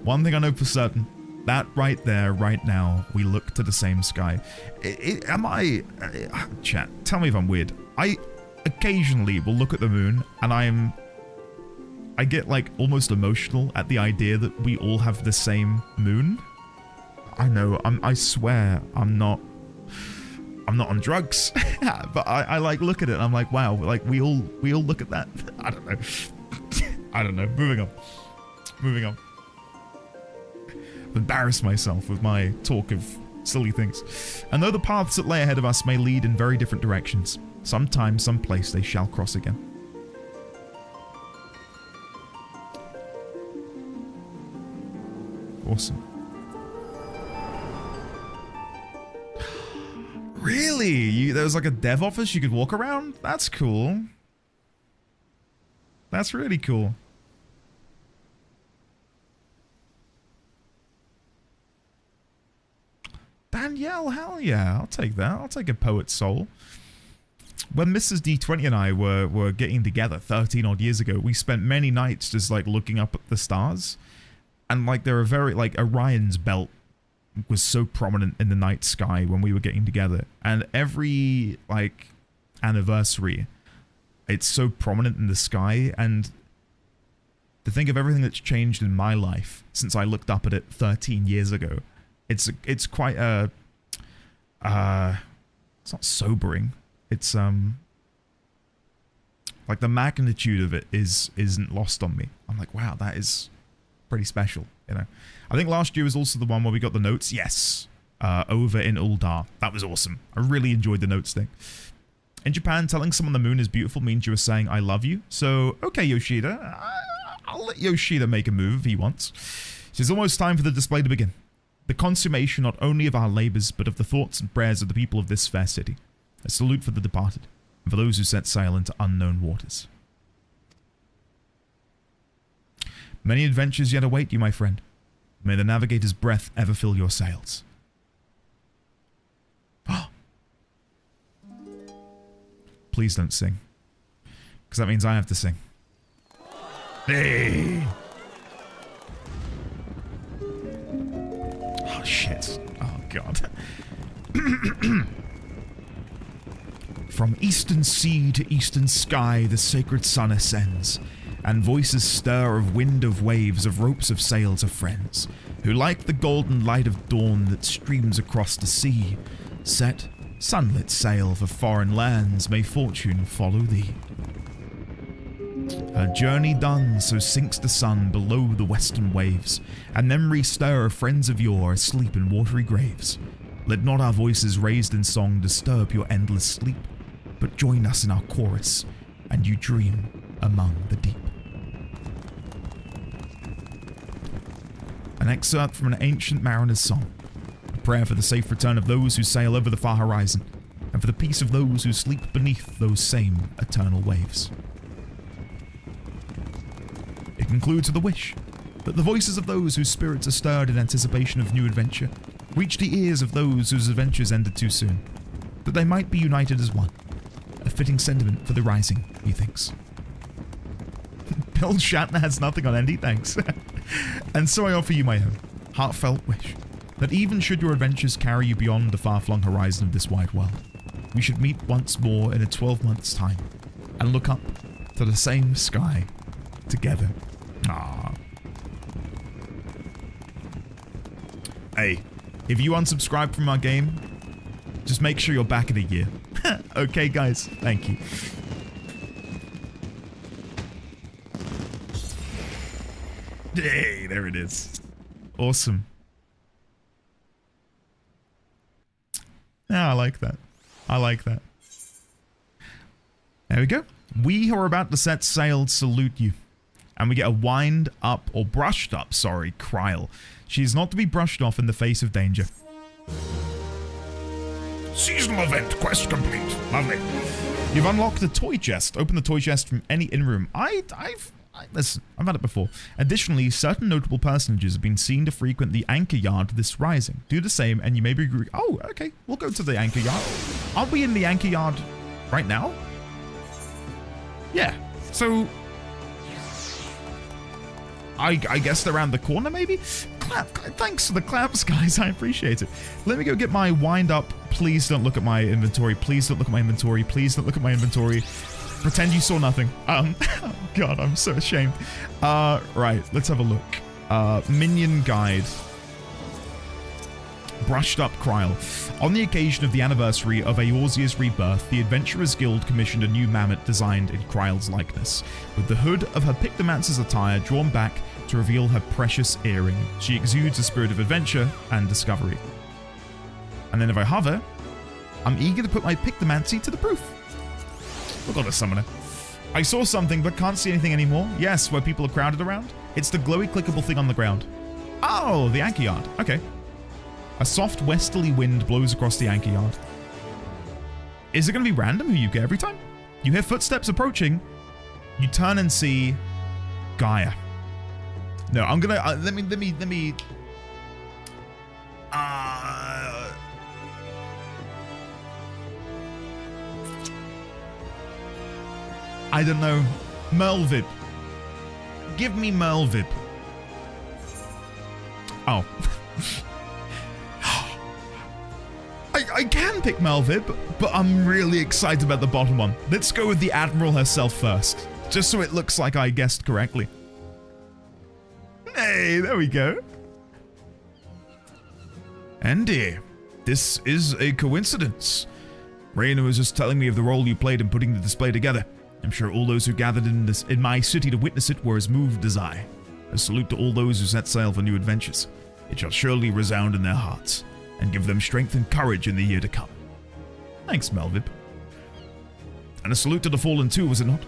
One thing I know for certain, that right there, right now, we look to the same sky. Chat, tell me if I'm weird. I occasionally will look at the moon and I get like almost emotional at the idea that we all have the same moon. I know, I swear I'm not I'm not on drugs, but I like look at it and I'm like, wow, like we all look at that. I don't know. I don't know. Moving on. Moving on. I've embarrassed myself with my talk of silly things. And though the paths that lay ahead of us may lead in very different directions, sometime, someplace they shall cross again. Awesome. Really? There was like a dev office you could walk around? That's cool. That's really cool. Danielle, hell yeah. I'll take that. I'll take a poet's soul. When Mrs. D20 and I were getting together 13 odd years ago, we spent many nights just like looking up at the stars. And like there are very, like Orion's belt was so prominent in the night sky when we were getting together, and every like anniversary it's so prominent in the sky. And to think of everything that's changed in my life since I looked up at it 13 years ago, it's quite a it's not sobering, it's like the magnitude of it isn't lost on me. I'm like, wow, that is pretty special, you know. I think last year was also the one where we got the notes. Yes, over in Uldar. That was awesome. I really enjoyed the notes thing. In Japan, telling someone the moon is beautiful means you are saying I love you. So, okay, Yoshida, I'll let Yoshida make a move if he wants. It's almost time for the display to begin. The consummation not only of our labors, but of the thoughts and prayers of the people of this fair city. A salute for the departed, and for those who set sail into unknown waters. Many adventures yet await you, my friend. May the navigator's breath ever fill your sails. Please don't sing, because that means I have to sing. Hey! Oh, shit. Oh, God. From eastern sea to eastern sky, the sacred sun ascends, and voices stir of wind of waves, of ropes of sails of friends, who like the golden light of dawn that streams across the sea, set sunlit sail for foreign lands, may fortune follow thee. Her journey done, so sinks the sun below the western waves, and memory stir of friends of yore asleep in watery graves. Let not our voices raised in song disturb your endless sleep, but join us in our chorus, and you dream among the deep. An excerpt from an ancient mariner's song, a prayer for the safe return of those who sail over the far horizon, and for the peace of those who sleep beneath those same eternal waves. It concludes with a wish that the voices of those whose spirits are stirred in anticipation of new adventure reach the ears of those whose adventures ended too soon, that they might be united as one. A fitting sentiment for the rising, he thinks. Bill Shatner has nothing on Andy, thanks. And so I offer you my own heartfelt wish that even should your adventures carry you beyond the far-flung horizon of this wide world, we should meet once more in a 12 months' time and look up to the same sky together. Ah. Hey, if you unsubscribe from our game, just make sure you're back in a year. Okay, guys, thank you. Hey, there it is. Awesome. Yeah, I like that. I like that. There we go. We who are about to set sail salute you. And we get a wind up, or brushed up, sorry, Kryl. She is not to be brushed off in the face of danger. Seasonal event, quest complete. Lovely. You've unlocked the toy chest. Open the toy chest from any in-room. Listen, I've had it before. Additionally, certain notable personages have been seen to frequent the anchor yard this rising. Do the same and you may be... Oh, okay. We'll go to the anchor yard. Aren't we in the anchor yard right now? Yeah. So... I guess they're around the corner, maybe? Clap. Thanks for the claps, guys. I appreciate it. Let me go get my wind up. Please don't look at my inventory. Please don't look at my inventory. Please don't look at my inventory. Pretend you saw nothing. Oh God, I'm so ashamed. Right, let's have a look. Minion guide. Brushed up Kryl. On the occasion of the anniversary of Eorzea's rebirth, the Adventurers Guild commissioned a new mammoth designed in Kryl's likeness, with the hood of her Pictomancer's attire drawn back to reveal her precious earring. She exudes a spirit of adventure and discovery. And then if I hover, I'm eager to put my Pictomancy to the proof. We've got a summoner. I saw something but can't see anything anymore. Yes, where people are crowded around. It's the glowy clickable thing on the ground. Oh, the anchor yard. Okay. A soft westerly wind blows across the anchor yard. Is it going to be random who you get every time? You hear footsteps approaching. You turn and see Gaia. No, I'm gonna let me. I don't know. Melvib. Give me Melvib. Oh. I can pick Melvib, but I'm really excited about the bottom one. Let's go with the Admiral herself first, just so it looks like I guessed correctly. Hey, there we go. Andy, this is a coincidence. Raina was just telling me of the role you played in putting the display together. I'm sure all those who gathered in my city to witness it were as moved as I. A salute to all those who set sail for new adventures. It shall surely resound in their hearts, and give them strength and courage in the year to come. Thanks, Melvib. And a salute to the fallen too, was it not?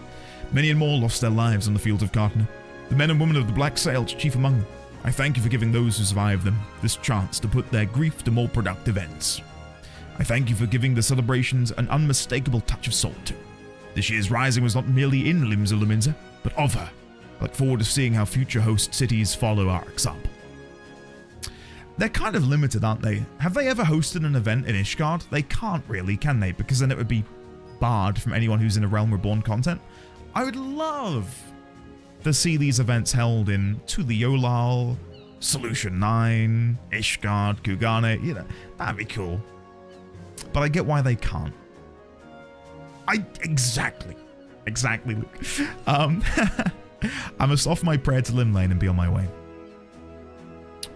Many and more lost their lives on the fields of Gartner. The men and women of the Black Sails, chief among them. I thank you for giving those who survived them this chance to put their grief to more productive ends. I thank you for giving the celebrations an unmistakable touch of soul too. This year's rising was not merely in Limsa, but of her. I look forward to seeing how future host cities follow our example. They're kind of limited, aren't they? Have they ever hosted an event in Ishgard? They can't really, can they? Because then it would be barred from anyone who's in a Realm Reborn content. I would love to see these events held in Tuliolal, Solution 9, Ishgard, Kugane, you know, that'd be cool. But I get why they can't. Exactly, Luke. I must offer my prayer to Limlane and be on my way.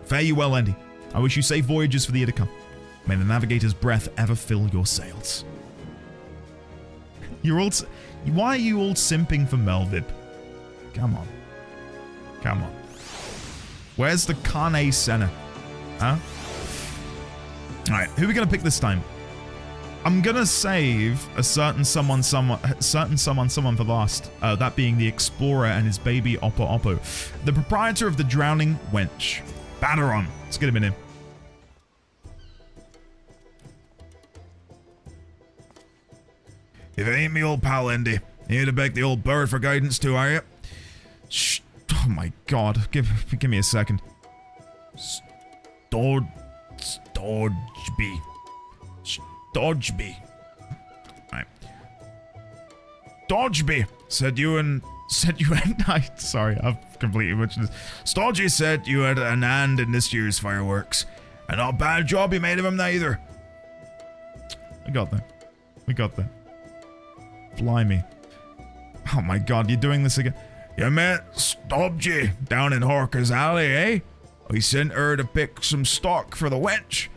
Fare you well, Andy. I wish you safe voyages for the year to come. May the navigator's breath ever fill your sails. Why are you all simping for Melvib? Come on. Where's the Carne Senna? Huh? Alright, who are we gonna pick this time? I'm gonna save a certain someone for last. That being the explorer and his baby Oppo. The proprietor of the Drowning Wench. Baderon. Let's get him in here. If it ain't me old pal Andy, you here to beg the old bird for guidance too, are you? Shh. Oh my god. Give me a second. Dodgeby. Right. Dodgeby said you and sorry, I've completely butchered this. Stodgy said you had an hand in this year's fireworks. And not a bad job you made of him neither. We got that. Blimey. Oh my god, you're doing this again. You met Stodgy down in Horker's Alley, eh? We sent her to pick some stock for the wench.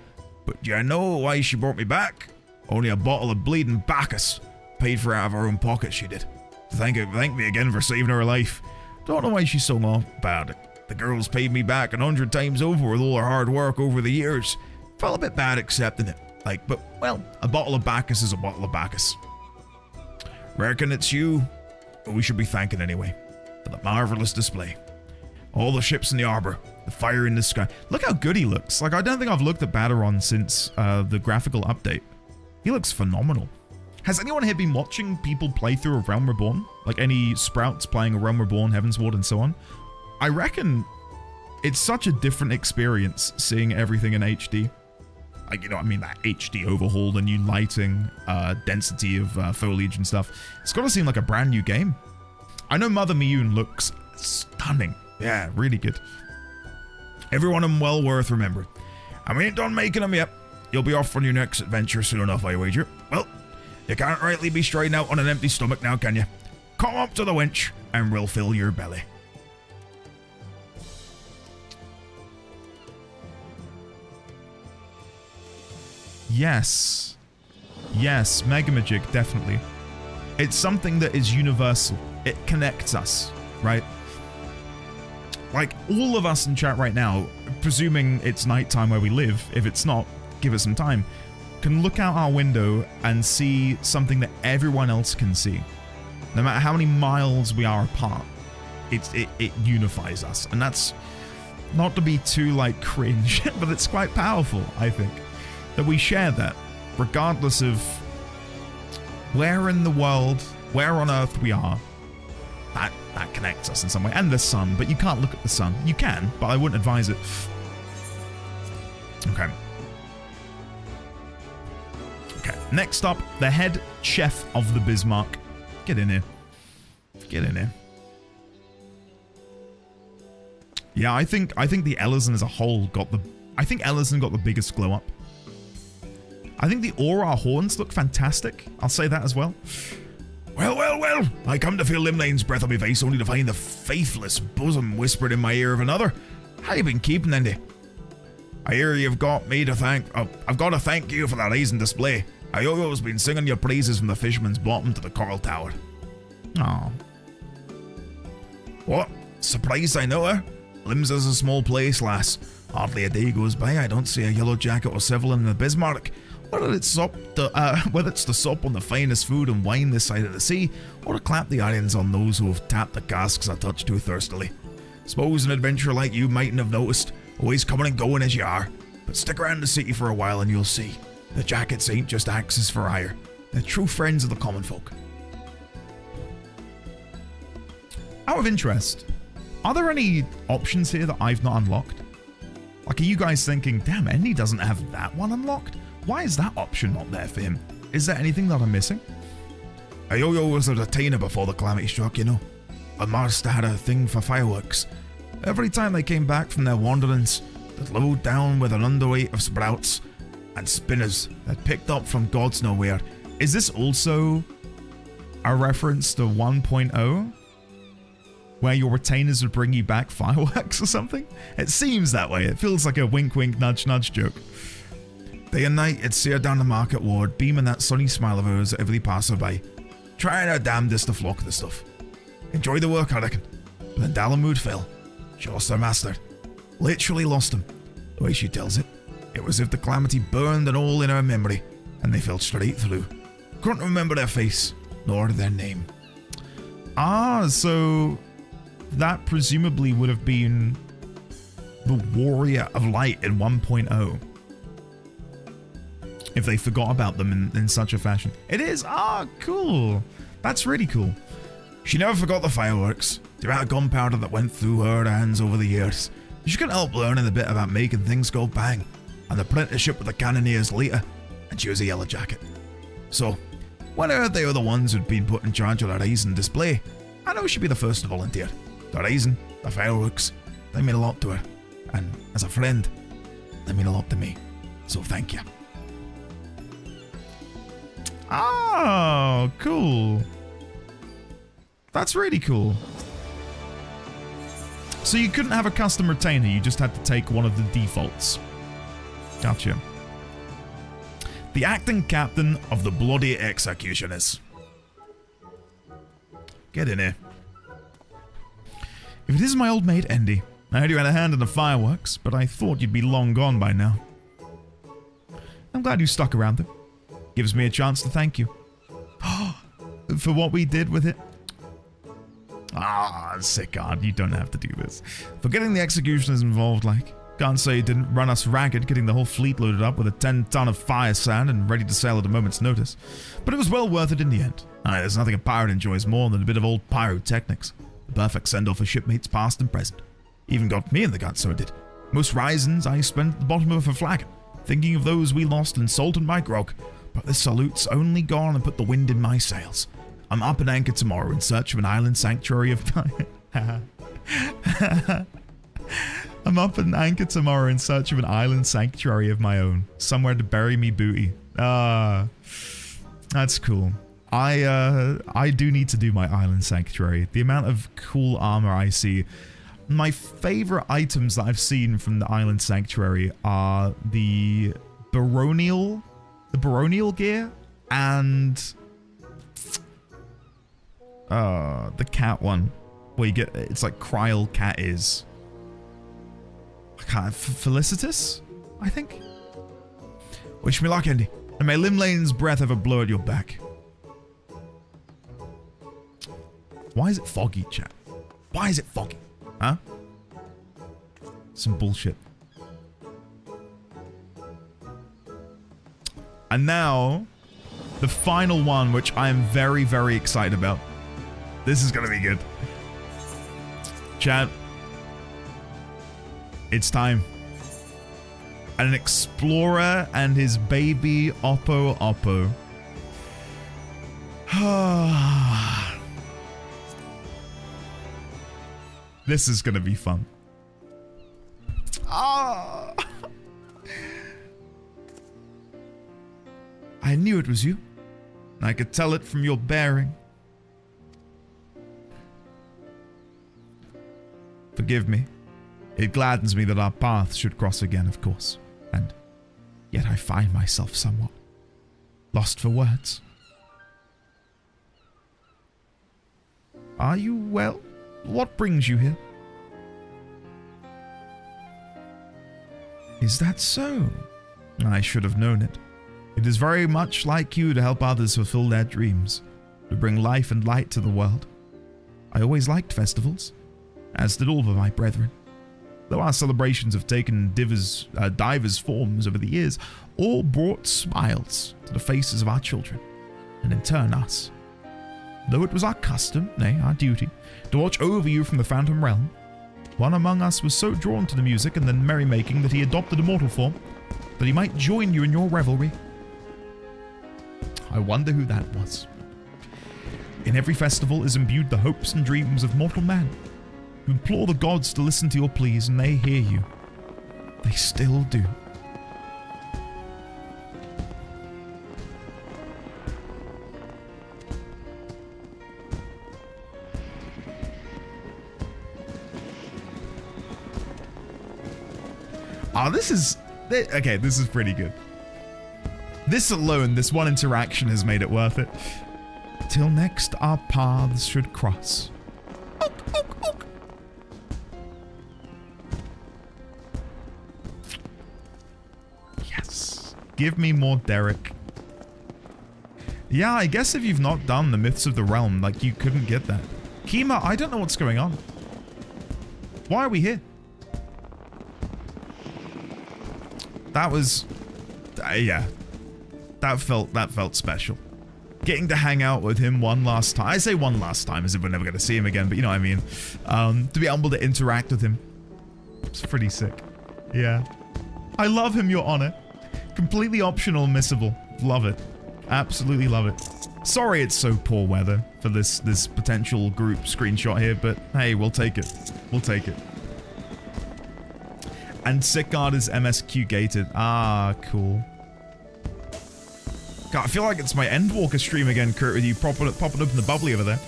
But do you know why she brought me back? Only a bottle of bleeding Bacchus. Paid for it out of her own pocket, she did. Thank me again for saving her life. Don't know why she's so off about it. The girl's paid me back 100 times over with all her hard work over the years. Felt a bit bad accepting it. But, well, a bottle of Bacchus is a bottle of Bacchus. Reckon it's you we should be thanking anyway, for the marvelous display. All the ships in the harbor, the fire in the sky. Look how good he looks. I don't think I've looked at Baderon since the graphical update. He looks phenomenal. Has anyone here been watching people play through a Realm Reborn? Like any Sprouts playing a Realm Reborn, Heavensward, and so on? I reckon it's such a different experience seeing everything in HD. That HD overhaul, the new lighting, density of foliage and stuff. It's got to seem like a brand new game. I know Mother Miyun looks stunning. Yeah, really good. Every one of them well worth remembering. And we ain't done making them yet. You'll be off on your next adventure soon enough, I wager. Well, you can't rightly be striding out on an empty stomach now, can you? Come up to the wench, and we'll fill your belly. Yes. Yes, Megamagic, definitely. It's something that is universal. It connects us, right? Like, all of us in chat right now, presuming it's nighttime where we live, if it's not, give it some time, can look out our window and see something that everyone else can see. No matter how many miles we are apart, it unifies us. And that's not to be too, like, cringe, but it's quite powerful, I think, that we share that, regardless of where in the world, where on Earth we are. That connects us in some way. And the sun, but you can't look at the sun. You can, but I wouldn't advise it. Okay. Okay, next up, the head chef of the Bismarck. Get in here. Get in here. Yeah, I think the Ellison as a whole got the... I think Ellison got the biggest glow up. I think the Aura horns look fantastic. I'll say that as well. Well, well, well. I come to feel Limlane's breath on my face only to find the faithless bosom whispered in my ear of another. How you been keeping, Andy? I hear you've got me to thank... I've got to thank you for that amazing display. Ioyo's been singing your praises from the Fisherman's Bottom to the Coral Tower. Oh. What? Surprised I know her? Limbs is a small place, lass. Hardly a day goes by I don't see a yellow jacket or civil in the Bismarck. Whether it's to sup on the finest food and wine this side of the sea, or to clap the irons on those who have tapped the casks a touch too thirstily. Suppose an adventurer like you mightn't have noticed, always coming and going as you are, but stick around the city for a while and you'll see. The jackets ain't just axes for hire. They're true friends of the common folk. Out of interest, are there any options here that I've not unlocked? Like, are you guys thinking, damn, Endy doesn't have that one unlocked? Why is that option not there for him? Is there anything that I'm missing? Ioyo was a retainer before the calamity struck, you know. And Marsta had a thing for fireworks. Every time they came back from their wanderings, they'd load down with an underweight of sprouts and spinners that picked up from God's nowhere. Is this also a reference to 1.0? Where your retainers would bring you back fireworks or something? It seems that way. It feels like a wink wink nudge nudge joke. Day and night, it'd see her down the market ward, beaming that sunny smile of hers at every passerby, trying her damnedest to flock the stuff. Enjoy the work, I reckon. But then Dalamud fell. She lost her master. Literally lost him. The way she tells it, it was as if the calamity burned an hole in her memory, and they fell straight through. Couldn't remember their face, nor their name. Ah, so that presumably would have been the Warrior of Light in 1.0. If they forgot about them in such a fashion. It is? Ah, cool. That's really cool. She never forgot the fireworks, the amount of gunpowder that went through her hands over the years. She couldn't help learning a bit about making things go bang, and the apprenticeship with the cannoneers later, and she was a yellow jacket. So, when I heard they were the ones who'd been put in charge of the Ryzen display, I know she'd be the first to volunteer. The Ryzen, the fireworks, they mean a lot to her, and as a friend, they mean a lot to me. So thank you. Oh, cool. That's really cool. So you couldn't have a custom retainer, you just had to take one of the defaults. Gotcha. The acting captain of the bloody executioners. Get in here. If it is my old mate Endy, I heard you had a hand in the fireworks, but I thought you'd be long gone by now. I'm glad you stuck around though. Gives me a chance to thank you. For what we did with it. Ah, Sickard, you don't have to do this. For getting the executioners involved, like. Can't say you didn't run us ragged getting the whole fleet loaded up with a 10-ton of fire sand and ready to sail at a moment's notice. But it was well worth it in the end. There's nothing a pirate enjoys more than a bit of old pyrotechnics. The perfect send-off for shipmates past and present. Even got me in the gut, so it did. Most risings I spent at the bottom of a flagon, thinking of those we lost and salted my grog. But this salute's only gone and put the wind in my sails. I'm up and anchor tomorrow in search of an island sanctuary of I'm up and anchor tomorrow in search of an island sanctuary of my own. Somewhere to bury me booty. Ah, that's cool. I do need to do my island sanctuary. The amount of cool armor I see. My favorite items that I've seen from the island sanctuary are the baronial the baronial gear and the cat one, where you get, it's like Kryl cat is. I can't, Felicitas, I think. Wish me luck, Andy, and may Limlane's breath ever blow at your back. Why is it foggy, chat? Why is it foggy? Huh? Some bullshit. And now, the final one, which I am very, very excited about. This is gonna be good. Chat. It's time. An explorer and his baby Oppo Oppo. This is gonna be fun. Ah! I knew it was you. I could tell it from your bearing. Forgive me. It gladdens me that our paths should cross again, of course. And yet I find myself somewhat lost for words. Are you well? What brings you here? Is that so? I should have known it. It is very much like you to help others fulfill their dreams, to bring life and light to the world. I always liked festivals, as did all of my brethren. Though our celebrations have taken divers forms over the years, all brought smiles to the faces of our children, and in turn us. Though it was our custom, nay, our duty, to watch over you from the Phantom Realm, one among us was so drawn to the music and the merrymaking that he adopted a mortal form, that he might join you in your revelry. I wonder who that was. In every festival is imbued the hopes and dreams of mortal man. You implore the gods to listen to your pleas, and they hear you. They still do. Oh, this is... Okay, this is pretty good. This alone, this one interaction has made it worth it. Till next our paths should cross. Ook, ook, ook. Yes. Give me more Derek. Yeah, I guess if you've not done the Myths of the Realm, like, you couldn't get that. Kima, I don't know what's going on. Why are we here? That was... yeah. That felt special. Getting to hang out with him one last time. I say one last time as if we're never going to see him again, but you know what I mean. To be able to interact with him. It's pretty sick. Yeah. I love him, Your Honor. Completely optional, missable. Love it. Absolutely love it. Sorry it's so poor weather for this potential group screenshot here, but hey, we'll take it. We'll take it. And Sickguard is MSQ gated. Ah, cool. God, I feel like it's my Endwalker stream again, Kurt, with you popping up in the bubbly over there.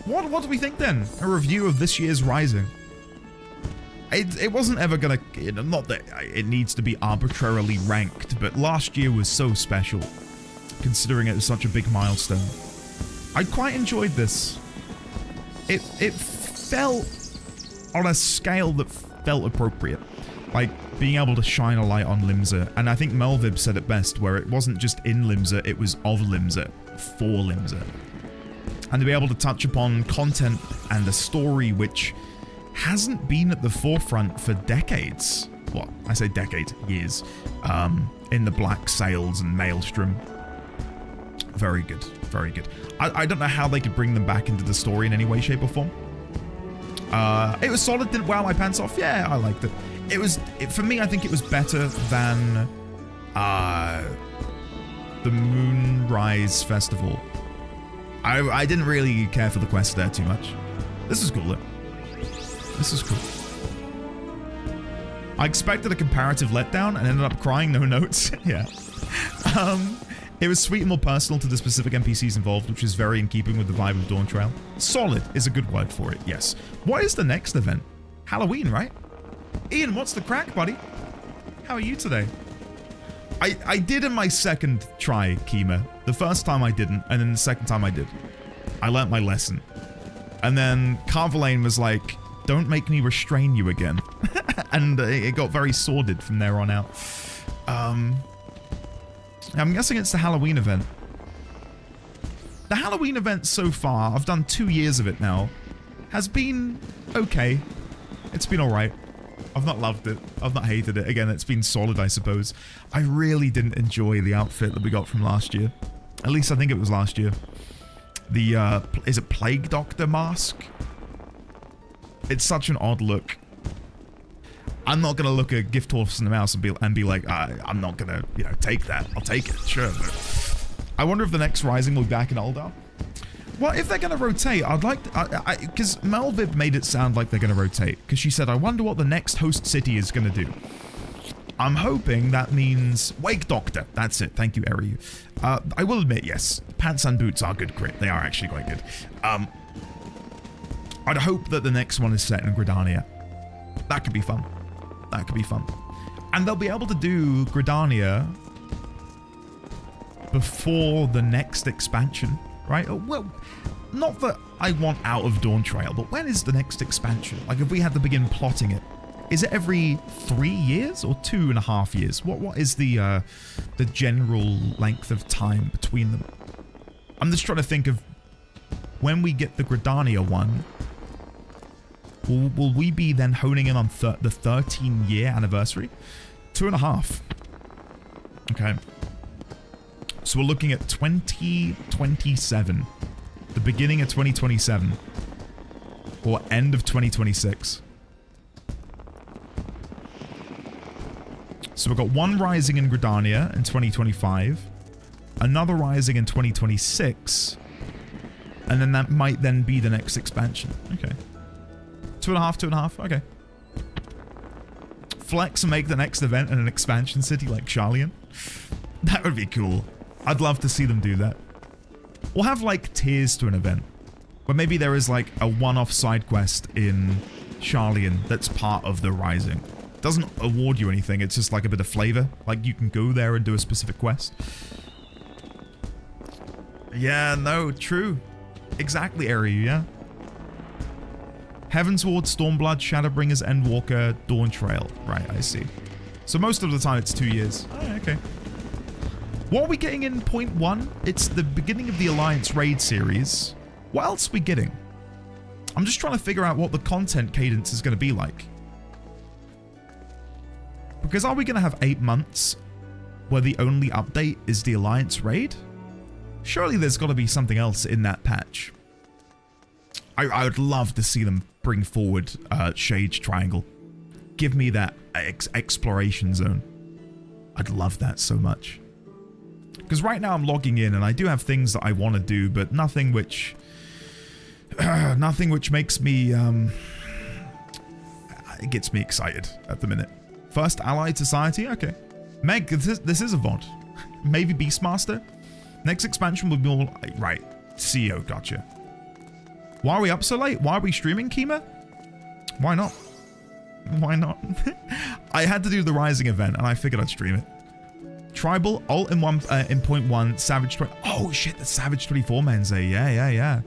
What do we think then? A review of this year's Rising. It wasn't ever gonna... not that it needs to be arbitrarily ranked, but last year was so special, considering it was such a big milestone. I quite enjoyed this. It felt on a scale that felt appropriate. Like, being able to shine a light on Limsa. And I think Melvib said it best, where it wasn't just in Limsa, it was of Limsa, for Limsa. And to be able to touch upon content and a story which hasn't been at the forefront for decades. Well, I say decades, years. In the Black Sails and Maelstrom. Very good, very good. I don't know how they could bring them back into the story in any way, shape, or form. It was solid, didn't wow my pants off. Yeah, I liked it. For me, I think it was better than the Moonrise Festival. I didn't really care for the quest there too much. This is cool though. This is cool. I expected a comparative letdown and ended up crying, no notes. Yeah. It was sweet and more personal to the specific NPCs involved, which is very in keeping with the vibe of Dawn Trail. Solid is a good word for it, yes. What is the next event? Halloween, right? Ian, what's the crack, buddy? How are you today? I did in my second try, Kima. The first time I didn't, and then the second time I did. I learnt my lesson. And then Carvalane was like, don't make me restrain you again. And it got very sordid from there on out. I'm guessing it's the Halloween event. The Halloween event so far, I've done 2 years of it now, has been okay. It's been alright. I've not loved it. I've not hated it. Again, it's been solid, I suppose. I really didn't enjoy the outfit that we got from last year. At least I think it was last year. The, is it Plague Doctor mask? It's such an odd look. I'm not gonna look at Gift Horse and the Mouse and be like, I'm not gonna, you know, take that. I'll take it, sure. But I wonder if the next Rising will be back in Uldar. Well, if they're gonna rotate, I'd like to, because Melvib made it sound like they're gonna rotate. Because she said, I wonder what the next host city is gonna do. I'm hoping that means Wake Doctor. That's it. Thank you, Eri. I will admit, yes, pants and boots are good crit. They are actually quite good. I'd hope that the next one is set in Gridania. That could be fun. That could be fun. And they'll be able to do Gridania before the next expansion, right? Well, not that I want Out of Dawn Trail, but when is the next expansion? Like, if we had to begin plotting it, is it every 3 years or 2.5 years? What is the general length of time between them? I'm just trying to think of when we get the Gridania one. Will we be then honing in on the 13-year anniversary? 2.5. Okay. So we're looking at 2027. The beginning of 2027. Or end of 2026. So we've got one Rising in Gridania in 2025. Another Rising in 2026. And then that might then be the next expansion. Okay. 2.5, okay. Flex and make the next event in an expansion city like Sharlayan. That would be cool. I'd love to see them do that. We'll have like tiers to an event. Where maybe there is like a one-off side quest in Sharlayan that's part of the Rising. Doesn't award you anything, it's just like a bit of flavor. Like you can go there and do a specific quest. Yeah, no, true. Exactly, Eri, yeah. Heavensward, Stormblood, Shadowbringers, Endwalker, Dawn Trail. Right, I see. So most of the time it's 2 years. Oh, okay. What are we getting in 0.1? It's the beginning of the Alliance Raid series. What else are we getting? I'm just trying to figure out what the content cadence is going to be like. Because are we going to have 8 months where the only update is the Alliance Raid? Surely there's got to be something else in that patch. I would love to see them bring forward Shade's Triangle. Give me that exploration zone. I'd love that so much. Because right now I'm logging in and I do have things that I want to do, but nothing which makes me it gets me excited at the minute. First Allied Society, okay. Meg, this is a VOD. Maybe Beastmaster. Next expansion will be more right. CEO, gotcha. Why are we up so late? Why are we streaming, Kima? Why not? Why not? I had to do the Rising event, and I figured I'd stream it. Tribal, ult in 0.1, Savage 20. Oh shit, the Savage 24 Menze. Yeah.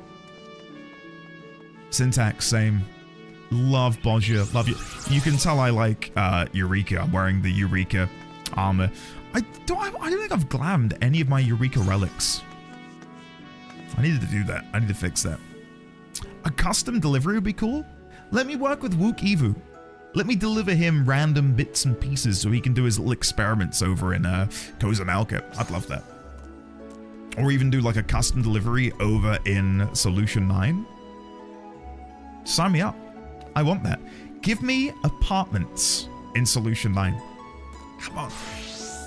Syntax, same. Love Bozja, love you. You can tell I like Eureka. I'm wearing the Eureka armor. I don't think I've glammed any of my Eureka relics. I needed to do that. I need to fix that. A custom delivery would be cool. Let me work with Wook Evu. Let me deliver him random bits and pieces so he can do his little experiments over in Kozamalka. I'd love that. Or even do like a custom delivery over in Solution 9. Sign me up. I want that. Give me apartments in Solution 9. Come on.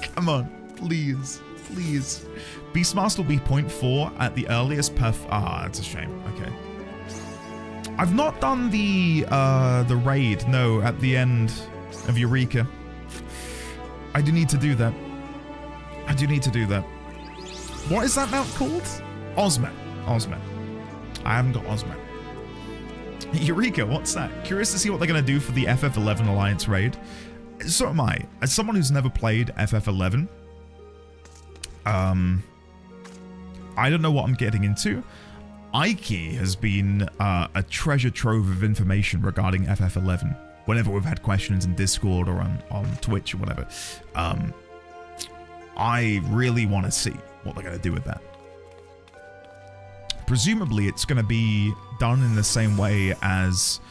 Come on. Please. Please. Beastmaster will be 0.4 at the earliest that's a shame. Okay. I've not done the raid, no, at the end of Eureka. I do need to do that. I do need to do that. What is that mount called? Ozmet. Ozmet. I haven't got Ozmet. Eureka, what's that? Curious to see what they're going to do for the FF11 Alliance raid. So am I. As someone who's never played FF11, I don't know what I'm getting into. Ike has been a treasure trove of information regarding FF11. Whenever we've had questions in Discord or on Twitch or whatever. I really want to see what they're going to do with that. Presumably it's going to be done in the same way as...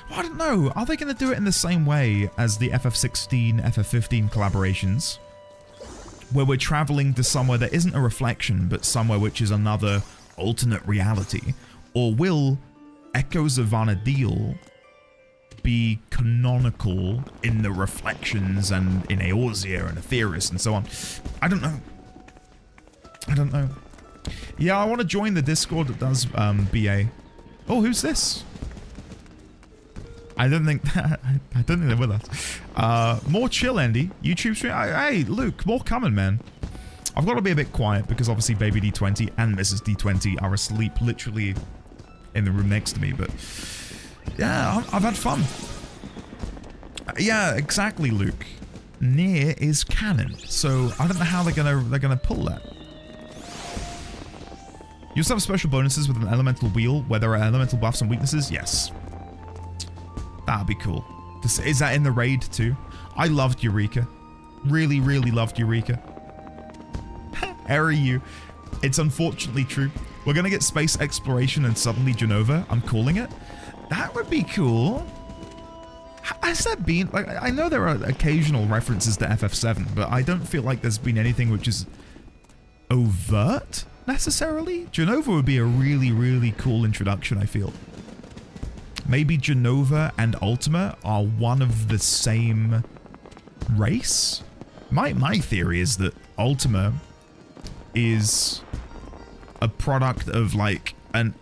Well, I don't know. Are they going to do it in the same way as the FF16, FF15 collaborations? Where we're traveling to somewhere that isn't a reflection, but somewhere which is another alternate reality? Or will Echoes of Vana'diel be canonical in the reflections and in Eorzea and Aetheris and so on? I don't know. I don't know. Yeah, I want to join the Discord that does BA. Oh, who's this? I don't think they're with us. More chill, Andy. YouTube stream. Hey, Luke, more coming, man. I've got to be a bit quiet because obviously Baby D20 and Mrs. D20 are asleep literally in the room next to me, but yeah, I've had fun. Yeah, exactly, Luke. Nier is canon, so I don't know how they're gonna pull that. You also have special bonuses with an elemental wheel where there are elemental buffs and weaknesses. Yes, that'd be cool. Is that in the raid too? I loved Eureka. Really, really loved Eureka. Eri, you. It's unfortunately true. We're gonna get space exploration and suddenly Genova. I'm calling it. That would be cool. Has there been, like, I know there are occasional references to FF7, but I don't feel like there's been anything which is overt, necessarily. Genova would be a really, really cool introduction, I feel. Maybe Genova and Ultima are one of the same race? My theory is that Ultima is a product of, like, an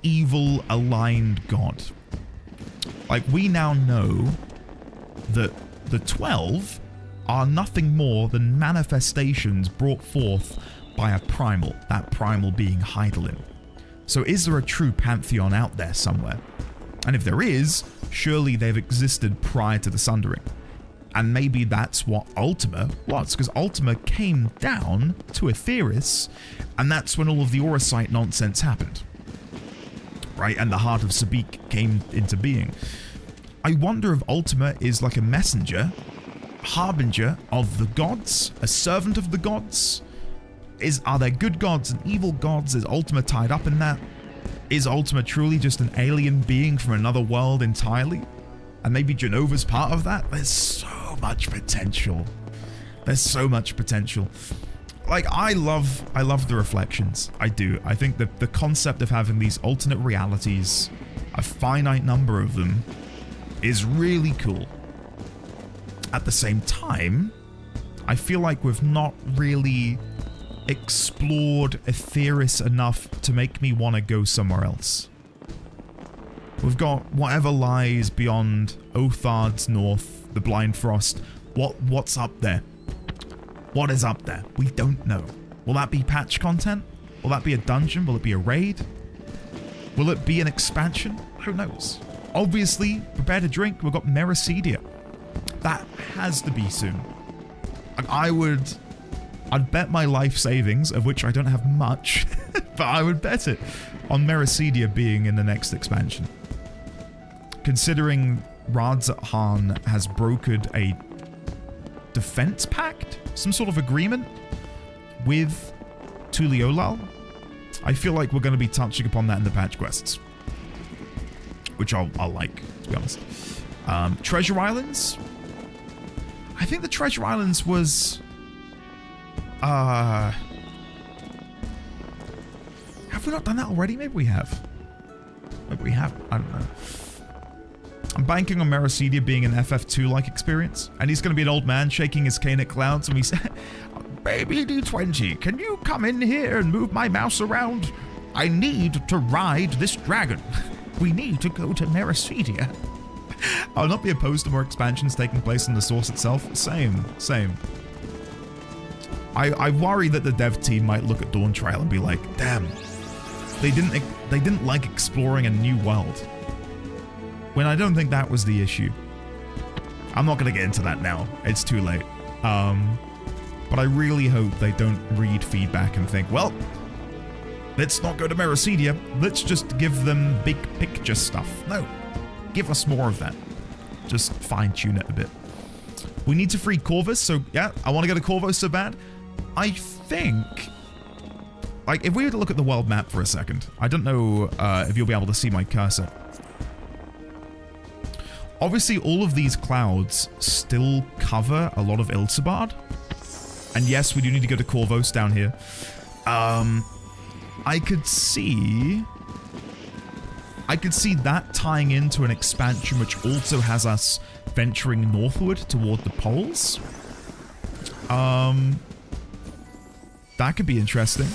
evil aligned god. Like, we now know that the 12 are nothing more than manifestations brought forth by a primal, that primal being Hydaelyn. So is there a true pantheon out there somewhere? And if there is, surely they've existed prior to the Sundering. And maybe that's what Ultima was, because Ultima came down to Aetheris, and that's when all of the Auracite nonsense happened. Right, and the Heart of Sabik came into being. I wonder if Ultima is like a messenger, harbinger of the gods, a servant of the gods. Are there good gods and evil gods? Is Ultima tied up in that? Is Ultima truly just an alien being from another world entirely? And maybe Genova's part of that? There's so much potential. There's so much potential. Like, I love the reflections. I do. I think that the concept of having these alternate realities, a finite number of them, is really cool. At the same time, I feel like we've not really explored Aetheris enough to make me want to go somewhere else. We've got whatever lies beyond Othard's north, the Blind Frost. What's up there? What is up there? We don't know. Will that be patch content? Will that be a dungeon? Will it be a raid? Will it be an expansion? Who knows? Obviously, prepare to drink. We've got Meracedia. That has to be soon. Like, I'd bet my life savings, of which I don't have much, but I would bet it on Meracedia being in the next expansion. Considering Radzat-Han has brokered a defense pact, some sort of agreement with Tuliolal, I feel like we're going to be touching upon that in the patch quests, which I'll like, to be honest. Treasure Islands? I think the Treasure Islands was... have we not done that already? Maybe we have. Maybe we haven't. I don't know. I'm banking on Meracedia being an FF2-like experience, and he's going to be an old man shaking his cane at clouds, and we say, "Baby D20, can you come in here and move my mouse around? I need to ride this dragon. We need to go to Meracedia." I'll not be opposed to more expansions taking place in the source itself. Same. I worry that the dev team might look at Dawn Trail and be like, damn, they didn't like exploring a new world. When I don't think that was the issue. I'm not going to get into that now. It's too late. But I really hope they don't read feedback and think, well, let's not go to Meracedia. Let's just give them big picture stuff. No, give us more of that. Just fine-tune it a bit. We need to free Corvus, so yeah, I want to go to Corvus so bad. I think, like, if we were to look at the world map for a second, I don't know if you'll be able to see my cursor. Obviously, all of these clouds still cover a lot of Ilsabard. And yes, we do need to go to Corvus down here. I could see that tying into an expansion which also has us venturing northward toward the poles. That could be interesting.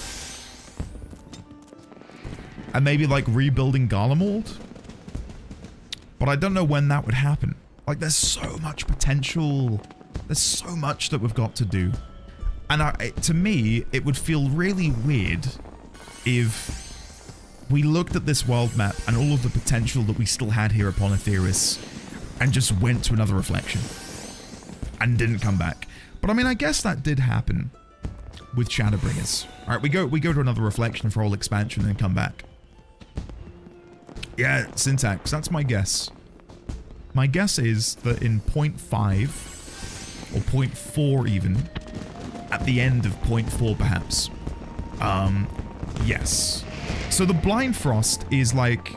And maybe like rebuilding Garlemald. But I don't know when that would happen. Like, there's so much potential. There's so much that we've got to do. And to me, it would feel really weird if we looked at this world map and all of the potential that we still had here upon Aetheris and just went to another reflection and didn't come back. But I mean, I guess that did happen with Shadowbringers. All right, we go to another reflection for all expansion and come back. Yeah, Syntax, that's my guess. My guess is that in 0.5 or 0.4 even, at the end of 0.4 perhaps. Yes. So the Blind Frost is like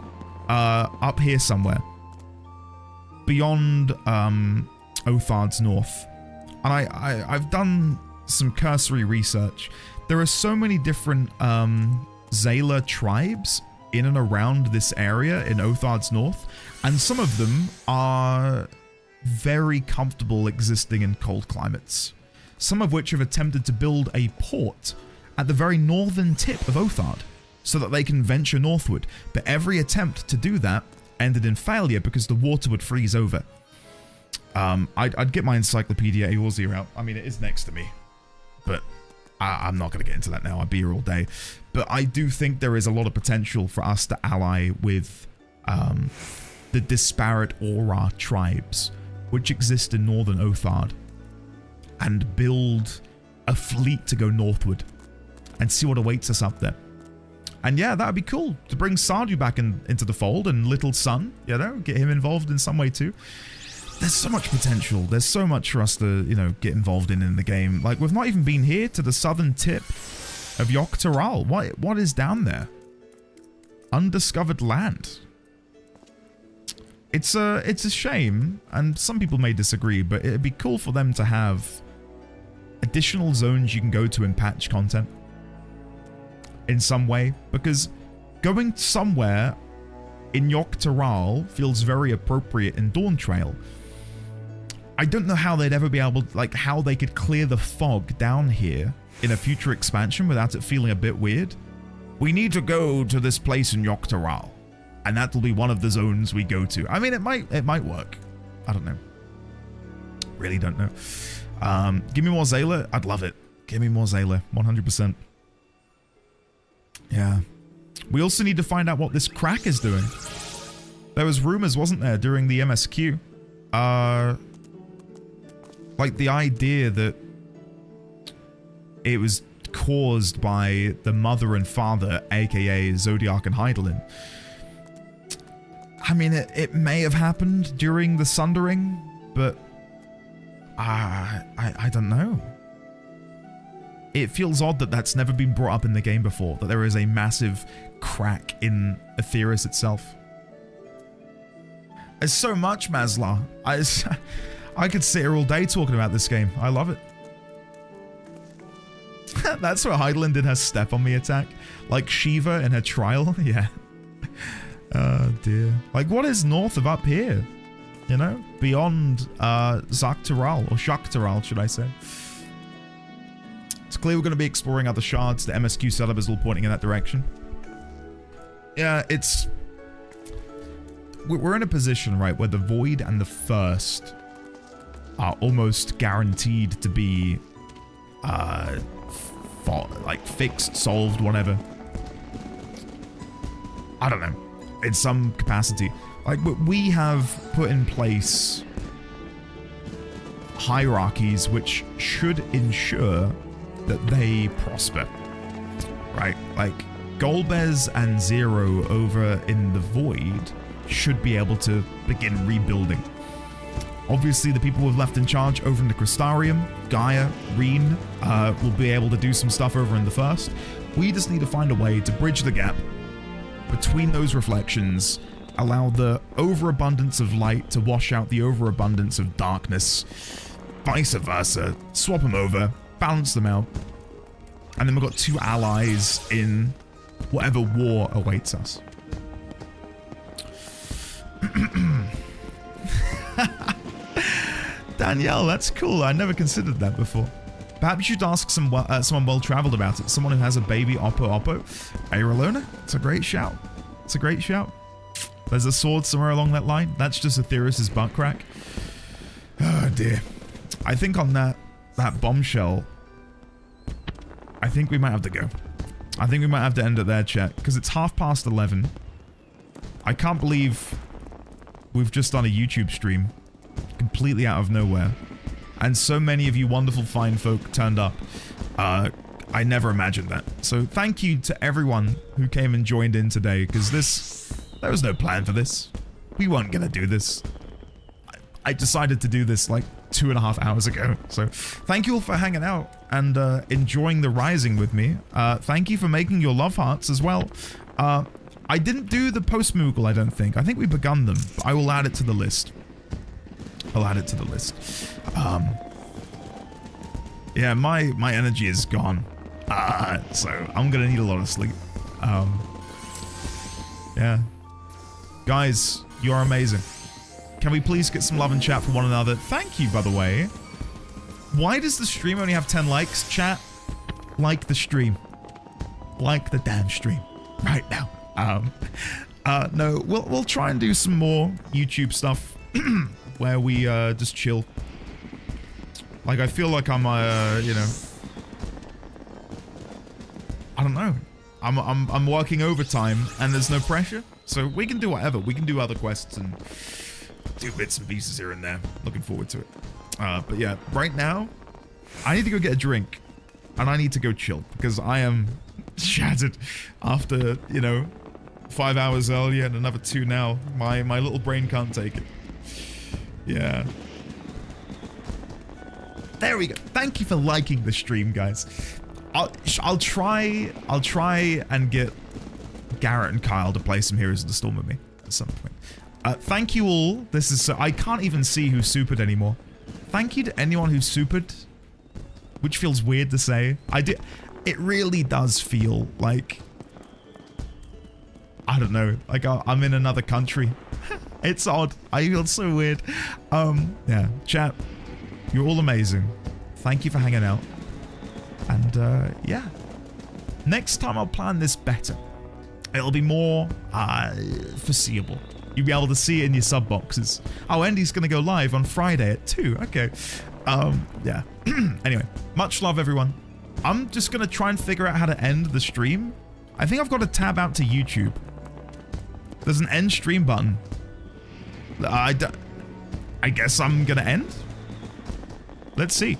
up here somewhere. Beyond Othard's North. And I've done some cursory research. There are so many different Zayla tribes in and around this area in Othard's North, and some of them are very comfortable existing in cold climates. Some of which have attempted to build a port at the very northern tip of Othard so that they can venture northward, but every attempt to do that ended in failure because the water would freeze over. I'd get my Encyclopedia Eorzea out. I mean, it is next to me, but I'm not going to get into that now. I'd be here all day. But I do think there is a lot of potential for us to ally with the disparate Aura tribes, which exist in northern Othard, and build a fleet to go northward and see what awaits us up there. And yeah, that would be cool to bring Sardu back into the fold, and Little Sun, you know, get him involved in some way too. There's so much potential. There's so much for us to, you know, get involved in the game. Like, we've not even been here to the southern tip of Yogg-Taral. What is down there? Undiscovered land. It's a shame, and some people may disagree, but it'd be cool for them to have additional zones you can go to in patch content in some way, because going somewhere in Yogg-Taral feels very appropriate in Dawntrail. I don't know how they'd ever be able, like, how they could clear the fog down here in a future expansion without it feeling a bit weird. We need to go to this place in Yogg-Taral, and that will be one of the zones we go to. I mean, it might work. I don't know. Really don't know. Give me more Zayla. I'd love it. Give me more Zayla. 100%. Yeah. We also need to find out what this crack is doing. There was rumors, wasn't there, during the MSQ? Like the idea that it was caused by the mother and father, aka Zodiac and Hydaelyn. I mean, it may have happened during the Sundering, but I don't know. It feels odd that that's never been brought up in the game before, that there is a massive crack in Aetheris itself. There's so much, Maslar. I could sit here all day talking about this game. I love it. That's where Hydaelyn did her step on me attack. Like Shiva in her trial. Yeah. Oh dear. Like, what is north of up here? You know? Beyond Zaktaral, or Shaktaral, should I say. It's clear we're going to be exploring other shards. The MSQ setup is all pointing in that direction. Yeah, it's... We're in a position, right, where the Void and the First are almost guaranteed to be, like, fixed, solved, whatever. I don't know. In some capacity. Like, we have put in place hierarchies which should ensure that they prosper, right? Like Golbez and Zero over in the Void should be able to begin rebuilding. Obviously, the people we've left in charge over in the Crystarium, Gaia, Reen, will be able to do some stuff over in the First. We just need to find a way to bridge the gap between those reflections, allow the overabundance of light to wash out the overabundance of darkness, vice versa, swap them over, balance them out, and then we've got 2 allies in whatever war awaits us. Danielle, that's cool. I never considered that before. Perhaps you should ask someone well-traveled about it. Someone who has a baby Oppo. Aerolona? It's a great shout. It's a great shout. There's a sword somewhere along that line. That's just Aetheris's butt crack. Oh dear. I think on that bombshell, I think we might have to go. I think we might have to end it there, chat, because it's 11:30. I can't believe we've just done a YouTube stream completely out of nowhere, and so many of you wonderful fine folk turned up. I never imagined that. So thank you to everyone who came and joined in today, because there was no plan for this. We weren't gonna do this. I decided to do this like 2.5 hours ago. So thank you all for hanging out and enjoying the Rising with me. Thank you for making your love hearts as well. I didn't do the post-Moogle, I don't think. I think we've begun them. But I will add it to the list. I'll add it to the list. Yeah, my energy is gone. So I'm gonna need a lot of sleep. Yeah. Guys, you're amazing. Can we please get some love and chat for one another? Thank you, by the way. Why does the stream only have 10 likes? Chat, like the stream. Like the damn stream. Right now. No, we'll try and do some more YouTube stuff where we just chill. Like, I feel like I'm, you know, I don't know. I'm working overtime and there's no pressure, so we can do whatever. We can do other quests and do bits and pieces here and there. Looking forward to it. But yeah, right now, I need to go get a drink and I need to go chill because I am shattered after, you know, 5 hours earlier and another 2 now. My little brain can't take it. Yeah. There we go. Thank you for liking the stream, guys. I'll try and get Garrett and Kyle to play some Heroes of the Storm with me at some point. Thank you all. This is so I can't even see who supered anymore. Thank you to anyone who supered, which feels weird to say. It really does feel like, I don't know, like I'm in another country. It's odd. I feel so weird. Yeah, chat, you're all amazing. Thank you for hanging out. And yeah, next time I'll plan this better. It'll be more foreseeable. You'll be able to see it in your sub boxes. Oh, Andy's gonna go live on Friday at 2. Okay. Yeah. Anyway, much love, everyone. I'm just gonna try and figure out how to end the stream. I think I've got to tab out to YouTube. There's an end stream button. I guess I'm gonna end. Let's see.